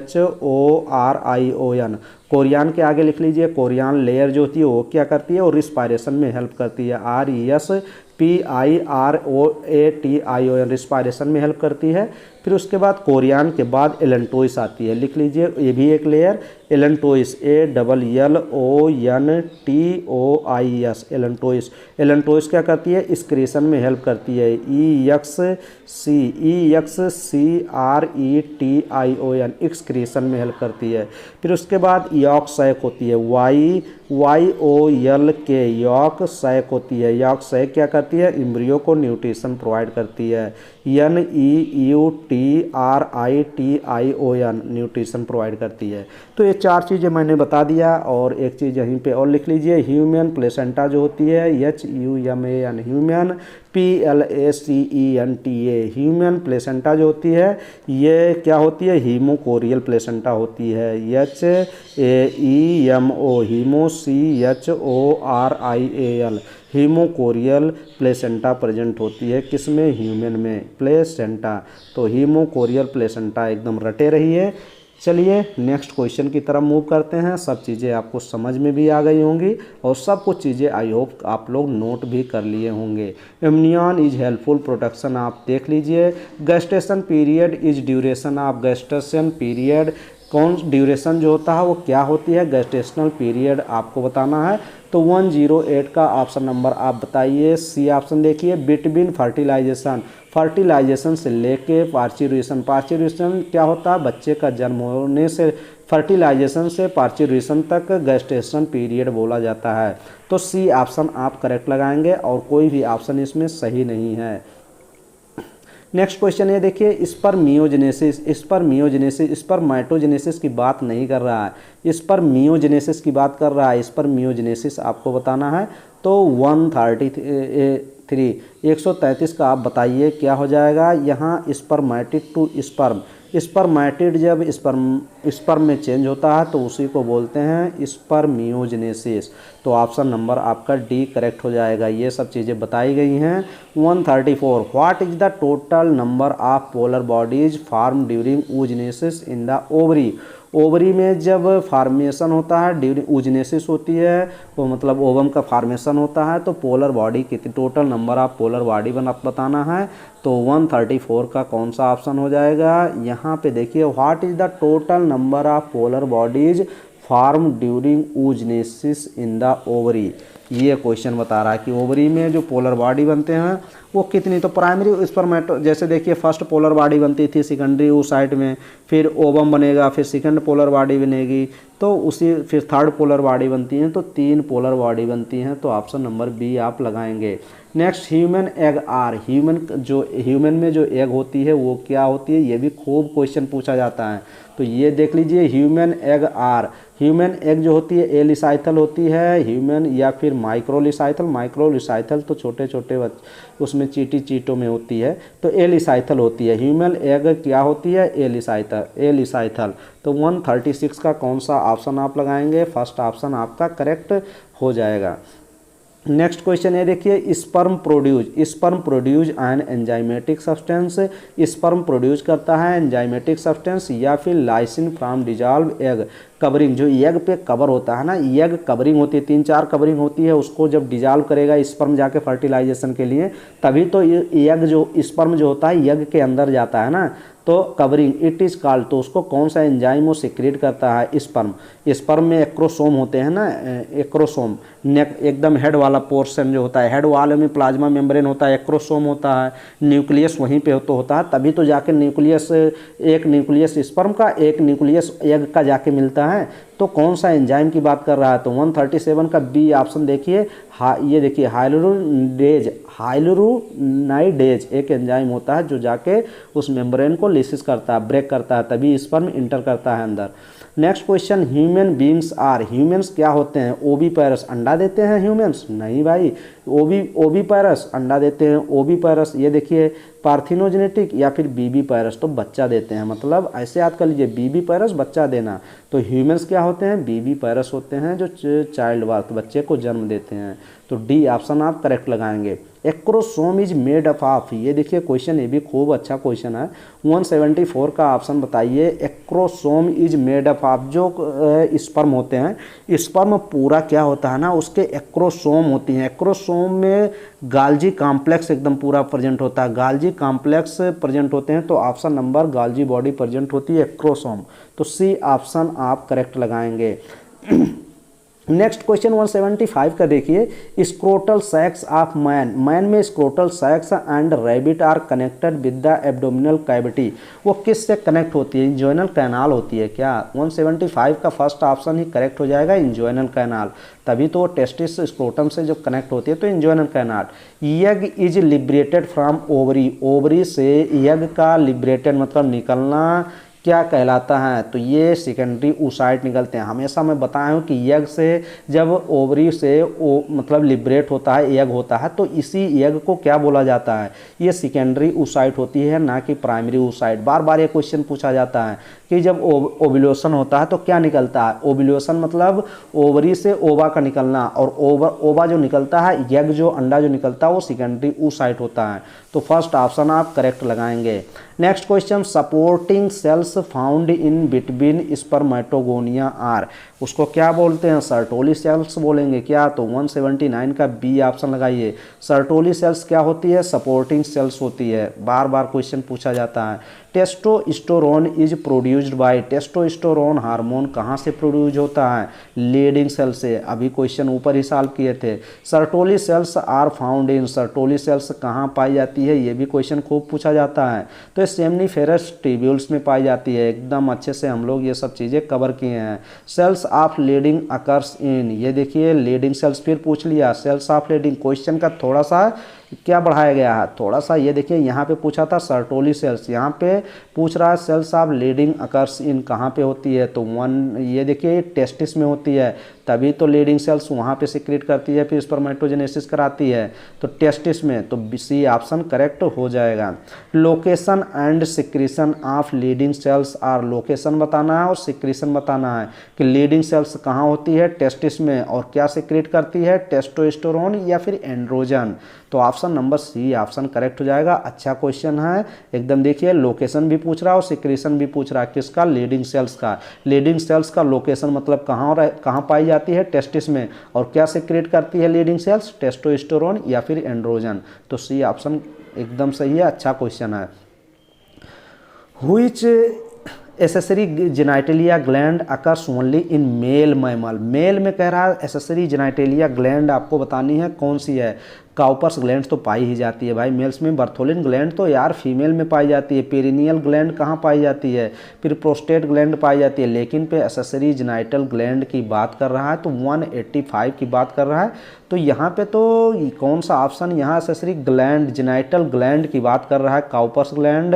S1: CHORION, कोरियन के आगे लिख लीजिए, कोरियन लेयर जो होती है वो क्या करती है, वो रिस्पायरेशन में हेल्प करती है, RESPIROATION, रिस्पायरेशन में हेल्प करती है। फिर उसके बाद कोरियन के बाद एलेंटोइस आती है, लिख लीजिए ये भी एक layer, allantois, ALLONTOIS, allantois. Allantois क्या करती है, एक्सक्रीशन में हेल्प करती है, EXCRETION, एक्सक्रीशन में हेल्प करती है। फिर उसके बाद यॉक सैक होती है, YOLK, यॉक सैक होती है, यॉक सैक क्या करती है, एम्ब्रियो को न्यूट्रिशन प्रोवाइड करती है, NEUTRITION, न्यूट्रिशन प्रोवाइड करती है। तो ये 4 चीज़ें मैंने बता दिया। और एक चीज़ यहीं पे और लिख लीजिए, ह्यूमन प्लेसेंटा जो होती है, HUMAN, human, PLACENTA, human placenta जो होती है ये क्या होती है, हीमोकोरियल प्लेसेंटा होती है, HAEMO, haemo CHORIAL, haemochorial placenta present होती है किसमें, ह्यूमन में, प्लेसेंटा। तो हीमोकोरियल प्लेसेंटा एकदम रटे रहिए। चलिए नेक्स्ट क्वेश्चन की तरफ मूव करते हैं। सब चीज़ें आपको समझ में भी आ गई होंगी और सब कुछ चीज़ें आई होप आप लोग नोट भी कर लिए होंगे। एमनियन इज हेल्पफुल प्रोटेक्शन आप देख लीजिए। Gestation period is duration of, gestation period कौन ड्यूरेशन जो होता है वो क्या होती है, गेस्टेशनल पीरियड आपको बताना है। तो 108 का ऑप्शन नंबर आप बताइए। सी ऑप्शन देखिए, बिटवीन फर्टिलाइजेशन से लेके पार्चुरेशन, पार्चुरेशन क्या होता है, बच्चे का जन्म होने से फर्टिलाइजेशन से पार्चुरेशन तक गेस्टेशन पीरियड बोला जाता है। तो सी ऑप्शन आप करेक्ट लगाएंगे और कोई भी ऑप्शन इसमें सही नहीं है। नेक्स्ट क्वेश्चन ये देखिए, स्पर्मेटोजेनेसिस की बात नहीं कर रहा है, स्पर्मियोजेनेसिस की बात कर रहा है। स्पर्मियोजेनेसिस आपको बताना है। तो 133 का आप बताइए क्या हो जाएगा। यहाँ स्पर्मेटिड टू स्पर्म, स्पर्मेटिड जब स्पर्म में चेंज होता है तो उसी को बोलते हैं स्पर्मियोजेनेसिस। तो ऑप्शन नंबर आपका डी करेक्ट हो जाएगा। ये सब चीज़ें बताई गई हैं। 134, what is the total number of polar bodies form during oogenesis in the ovary. Ovary में जब फार्मेशन होता है ड्यूरिंग oogenesis होती है, वो मतलब ओवम का फार्मेशन होता है, तो पोलर बॉडी कितनी, total number of polar body बताना है। तो 134 का कौन सा ऑप्शन हो जाएगा। यहाँ पे देखिए, what is the total number of polar bodies form during oogenesis in the ovary. ये क्वेश्चन बता रहा है कि ओवरी में जो पोलर बॉडी बनते हैं वो कितनी। तो प्राइमरी स्पर्मेटो, जैसे देखिए फर्स्ट पोलर बॉडी बनती थी सेकेंडरी oocyte में, फिर ओवम बनेगा, फिर सेकंड पोलर बॉडी बनेगी, तो उसी फिर थर्ड पोलर बॉडी बनती हैं, तो 3 पोलर बॉडी बनती हैं। तो ऑप्शन नंबर बी आप लगाएंगे। Next, human egg are, human में जो एग होती है वो क्या होती है, ये भी खूब क्वेश्चन पूछा जाता है। तो ये देख लीजिए, human egg are, human egg जो होती है एलिसाइथल होती है, ह्यूमन या फिर माइक्रोलिसाइथल तो छोटे छोटे उसमें चीटों में होती है, तो एलिसाइथल होती है। ह्यूमन एग क्या होती है, एलिसाइथल। तो 136 का कौन सा ऑप्शन आप लगाएंगे, फर्स्ट ऑप्शन आपका करेक्ट हो जाएगा। नेक्स्ट क्वेश्चन है देखिए, sperm produce an enzymatic substance, sperm produce करता है एंजाइमेटिक सब्सटेंस या फिर lysin from dissolve egg, covering, जो एग पे कवर होता है ना, एग कवरिंग होती है, 3-4 कवरिंग होती है, उसको जब डिजॉल्व करेगा स्पर्म जाके फर्टिलाइजेशन के लिए, तभी तो एग जो स्पर्म जो होता है एग के अंदर जाता है ना, तो कवरिंग इट इज़ कॉल्ड। तो उसको कौन सा एंजाइम वो सिक्रेट करता है? स्पर्म। स्पर्म में एक्रोसोम होते हैं ना, एक्रोसोम नेक एकदम हेड वाला पोर्शन जो होता है, हेड वाले में प्लाज्मा मेम्ब्रेन होता है, एक्रोसोम होता है, न्यूक्लियस वहीं पे तो होता है, तभी तो जाके न्यूक्लियस, एक न्यूक्लियस स्पर्म का, एक न्यूक्लियस एग का जाके मिलता है। तो कौन सा एंजाइम की बात कर रहा है? तो 137 का बी ऑप्शन देखिए। ये देखिए हाइलुरोनाइडेज एक एंजाइम होता है जो जाके उस मेम्ब्रेन को लिसिस करता है, ब्रेक करता है, तभी स्पर्म इंटर करता है अंदर। Next question, human beings are, humans क्या होते हैं? ओवीपैरस, अंडा देते हैं ह्यूमन्स? नहीं भाई, ओवीपैरस अंडा देते हैं, ओवीपैरस। ये देखिए पार्थिनोजेनेटिक या फिर बीबीपैरस, तो बच्चा देते हैं, मतलब ऐसे याद कर लीजिए, बीबीपैरस बच्चा देना। तो ह्यूमन्स क्या होते हैं? बीबीपैरस होते हैं जो चाइल्ड बर्थ, बच्चे को जन्म देते हैं। तो डी ऑप्शन आप करेक्ट लगाएंगे। Acrosome is made up of, ये देखिए क्वेश्चन, ये भी खूब अच्छा क्वेश्चन है। 174 का ऑप्शन बताइए। Acrosome is made up of, जो स्पर्म होते हैं, स्पर्म पूरा क्या होता है ना, उसके एक्रोसोम होती हैं। एक्रोसोम में गाल्जी कॉम्प्लेक्स एकदम पूरा प्रेजेंट होता है, गाल्जी कॉम्प्लेक्स प्रेजेंट होते हैं। तो option number golgi body present होती है एक्रोसोम। तो सी ऑप्शन आप करेक्ट लगाएंगे। नेक्स्ट क्वेश्चन 175 का देखिए। Scrotal sacs of man, man में scrotal sacs and rabbit are connected with the abdominal cavity, वो किस से कनेक्ट होती है? इंजोइनल कैनाल होती है क्या? 175 का फर्स्ट ऑप्शन ही करेक्ट हो जाएगा, इंजोइनल कैनाल। तभी तो टेस्टिस स्क्रोटम से जो कनेक्ट होती है, तो inguinal canal. Egg is liberated from ovary, ovary से एग का लिबरेटेड मतलब निकलना क्या कहलाता है? तो ये सेकेंडरी oocyte निकलते हैं। हमेशा मैं बताया हूँ कि एग से जब ओवरी से मतलब लिबरेट होता है, एग होता है, तो इसी एग को क्या बोला जाता है? ये सेकेंडरी oocyte होती है, ना कि प्राइमरी oocyte। बार बार ये क्वेश्चन पूछा जाता है कि जब ओव्यूलेशन होता है तो क्या निकलता है? ओव्यूलेशन मतलब ओवरी से ओवा का निकलना, और ओवा जो निकलता है, एग जो अंडा जो निकलता है, वो सेकेंडरी oocyte होता है। तो फर्स्ट ऑप्शन आप करेक्ट लगाएंगे। Next question, supporting cells found in between spermatogonia are, उसको क्या बोलते हैं? सर्टोली सेल्स बोलेंगे क्या? तो 179 का बी ऑप्शन लगाइए। सर्टोली सेल्स क्या होती है? सपोर्टिंग सेल्स होती है। बार बार क्वेश्चन पूछा जाता है। Testosterone is produced by, testosterone hormone कहाँ से प्रोड्यूस होता है? लीडिंग सेल से। अभी क्वेश्चन ऊपर ही सॉल्व किए थे। Sertoli cells are found in, Sertoli cells कहाँ पाई जाती है? ये भी क्वेश्चन खूब पूछा जाता है। तो सेमनीफेरस ट्यूब्यूल्स में पाई जाती है। एकदम अच्छे से हम लोग ये सब चीज़ें कवर किए हैं। Cells of Leydig occurs in, ये देखिए लीडिंग सेल्स फिर पूछ लिया। सेल्स ऑफ लीडिंग क्वेश्चन का थोड़ा सा क्या बढ़ाया गया है, थोड़ा सा। ये देखिए यहाँ पे पूछा था सर्टोली सेल्स, यहाँ पे पूछ रहा है cells of Leydig occurs in कहाँ पे होती है? तो ये देखिए टेस्टिस में होती है, तभी तो लीडिंग सेल्स वहाँ पे सिक्रेट करती है, फिर स्पर्मेटोजेनेसिस कराती है, तो टेस्टिस में। तो सी ऑप्शन करेक्ट हो जाएगा। Location and secretion of Leydig cells are, location बताना है और सिक्रीशन बताना है कि लीडिंग सेल्स कहाँ होती है? टेस्टिस में। और क्या सिक्रेट करती है? टेस्टोस्टेरोन या फिर एंड्रोजन। तो option number C option correct हो जाएगा। अच्छा क्वेश्चन है एकदम। देखिए लोकेशन भी पूछ रहा है और सिक्रीशन भी पूछ रहा है, किसका? लीडिंग सेल्स का। लीडिंग सेल्स का लोकेशन मतलब कहाँ पाई जाती है? टेस्टिस में। और क्या सिक्रेट करती है लीडिंग सेल्स? टेस्टोस्टेरोन या फिर एंड्रोजन। तो सी ऑप्शन एकदम सही है। अच्छा क्वेश्चन है। Which accessory genitalia gland occurs only in male mammal, male में कह रहा है एसेसरी जेनाइटेलिया ग्लैंड आपको बतानी है कौन सी है? काउपर्स ग्लैंड तो पाई ही जाती है भाई मेल्स में। बर्थोलिन ग्लैंड तो यार फीमेल में पाई जाती है। पेरिनियल ग्लैंड कहाँ पाई जाती है? फिर प्रोस्टेट ग्लैंड पाई जाती है। लेकिन पे एसेसरी जेनाइटल ग्लैंड की बात कर रहा है, तो 185 की बात कर रहा है। तो यहाँ पे तो कौन सा ऑप्शन यहाँ एसेसरी ग्लैंड जेनाइटल ग्लैंड की बात कर रहा है? Cowper's gland,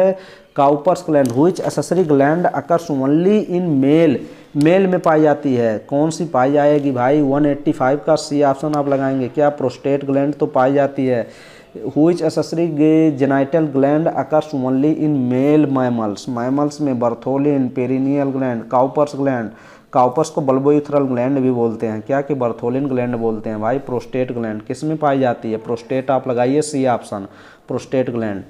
S1: Cowper's gland. Which accessory gland occurs only in male, male में पाई जाती है। कौन सी पाई जाएगी भाई? 185 का सी ऑप्शन आप लगाएंगे क्या? प्रोस्टेट ग्लैंड तो पाई जाती है। Which accessory genital gland occurs only in male mammals, mammals में Bartholin, perineal gland, Cowper's gland. Cowper's को बल्बोयूथरल ग्लैंड भी बोलते हैं क्या, कि बर्थोलिन ग्लैंड बोलते हैं भाई। प्रोस्टेट ग्लैंड किस में पाई जाती है? प्रोस्टेट आप लगाइए C option, prostate gland.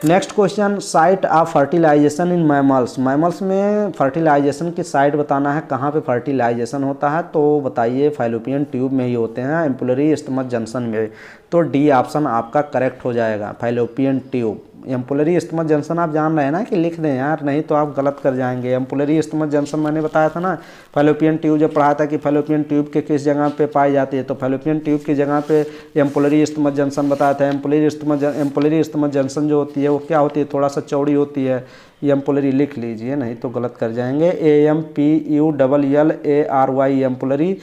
S1: Next question, site of fertilization in mammals. Mammals में फर्टिलाइजेशन की साइट बताना है, कहाँ पे फर्टिलाइजेशन होता है, तो बताइए फैलोपियन ट्यूब में ही होते हैं, एम्पुलरी स्टमक जंक्शन में। तो डी ऑप्शन आपका करेक्ट हो जाएगा, fallopian tube. Ampullary stomach junction आप जान रहे हैं ना कि लिख दें यार, नहीं तो आप गलत कर जाएंगे। एम्पुलरी स्टमक जंक्शन मैंने बताया था ना, फैलोपियन ट्यूब जब पढ़ाया था कि फैलोपियन ट्यूब के किस जगह पे पाई जाती है, तो फैलोपियन ट्यूब की जगह पे एम्पुलरी स्टमक जंक्शन बताया था। एम्पुलरी स्टमक जंक्शन जो होती है वो क्या होती है, थोड़ा सा चौड़ी होती है। एम्पुलरी लिख लीजिए, नहीं तो गलत कर जाएंगे। AMPULLARY ampullary.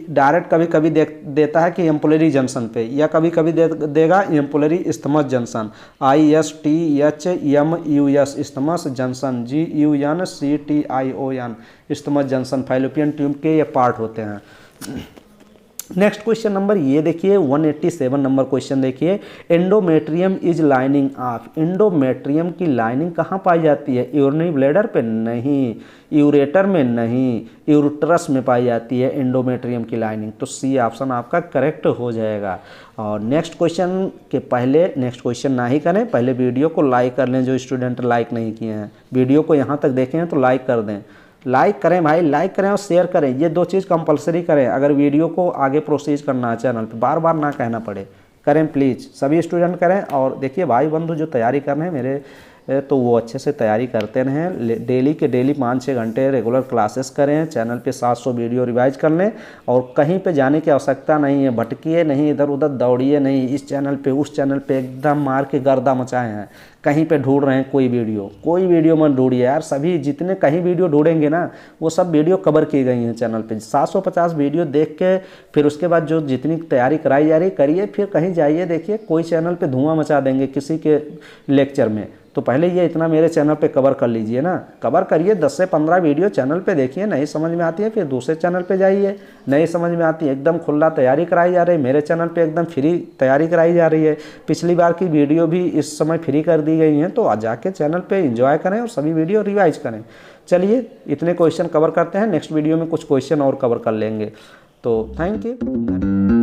S1: डायरेक्ट कभी कभी देता है कि एम्पुलरी जंक्शन पे, या कभी कभी देगा ampullary stomach junction. ISTHMUS stomach junction, GUNCTION stomach junction, fallopian tube के ये पार्ट होते हैं। नेक्स्ट क्वेश्चन नंबर ये देखिए 187 नंबर क्वेश्चन देखिए, endometrium is lining of. Endometrium की लाइनिंग कहाँ पाई जाती है, यूरिनरी ब्लैडर पे नहीं, यूरेटर में नहीं, यूरेट्रस में पाई जाती है एंडोमेट्रियम की लाइनिंग। तो सी ऑप्शन आपका करेक्ट हो जाएगा। और नेक्स्ट क्वेश्चन के पहले नेक्स्ट क्वेश्चन ना ही करें, पहले वीडियो को लाइक कर लें, जो स्टूडेंट लाइक नहीं किए हैं। वीडियो को यहाँ तक देखे हैं तो लाइक कर दें, लाइक करें भाई, लाइक करें और शेयर करें, ये दो चीज़ कंपलसरी करें अगर वीडियो को आगे प्रोसीज करना है चैनल पे, बार बार ना कहना पड़े, करें प्लीज़, सभी स्टूडेंट करें। और देखिए भाई बंधु जो तैयारी कर रहे हैं मेरे, तो वो अच्छे से तैयारी करते रहें, डेली के डेली 5-6 घंटे रेगुलर क्लासेस करें, चैनल पे 700 वीडियो रिवाइज कर लें, और कहीं पे जाने की आवश्यकता नहीं है, भटकिए नहीं, इधर उधर दौड़िए नहीं, इस चैनल पे उस चैनल पे एकदम मार के गर्दा मचाए हैं। कहीं पे ढूंढ रहे हैं कोई वीडियो मत ढूंढिए यार, सभी जितने कहीं वीडियो ढूंढेंगे ना वो सब वीडियो कवर की गई हैं चैनल पे। 750 वीडियो देख के फिर उसके बाद जो जितनी तैयारी कराई जा रही करिए, फिर कहीं जाइए देखिए कोई चैनल पे धुआं मचा देंगे किसी के लेक्चर में, तो पहले ये इतना मेरे चैनल पे कवर कर लीजिए ना, कवर करिए, 10 से 15 वीडियो चैनल पे देखिए, नहीं समझ में आती है फिर दूसरे चैनल पे जाइए, नहीं समझ में आती है एकदम खुला तैयारी कराई जा रही है, मेरे चैनल पे एकदम फ्री तैयारी कराई जा रही है, पिछली बार की वीडियो भी इस समय फ्री कर दी गई हैं, तो आ जाके चैनल पे एंजॉय करें और सभी वीडियो रिवाइज करें। चलिए इतने क्वेश्चन कवर करते हैं, नेक्स्ट वीडियो में कुछ क्वेश्चन और कवर कर लेंगे, तो थैंक यू।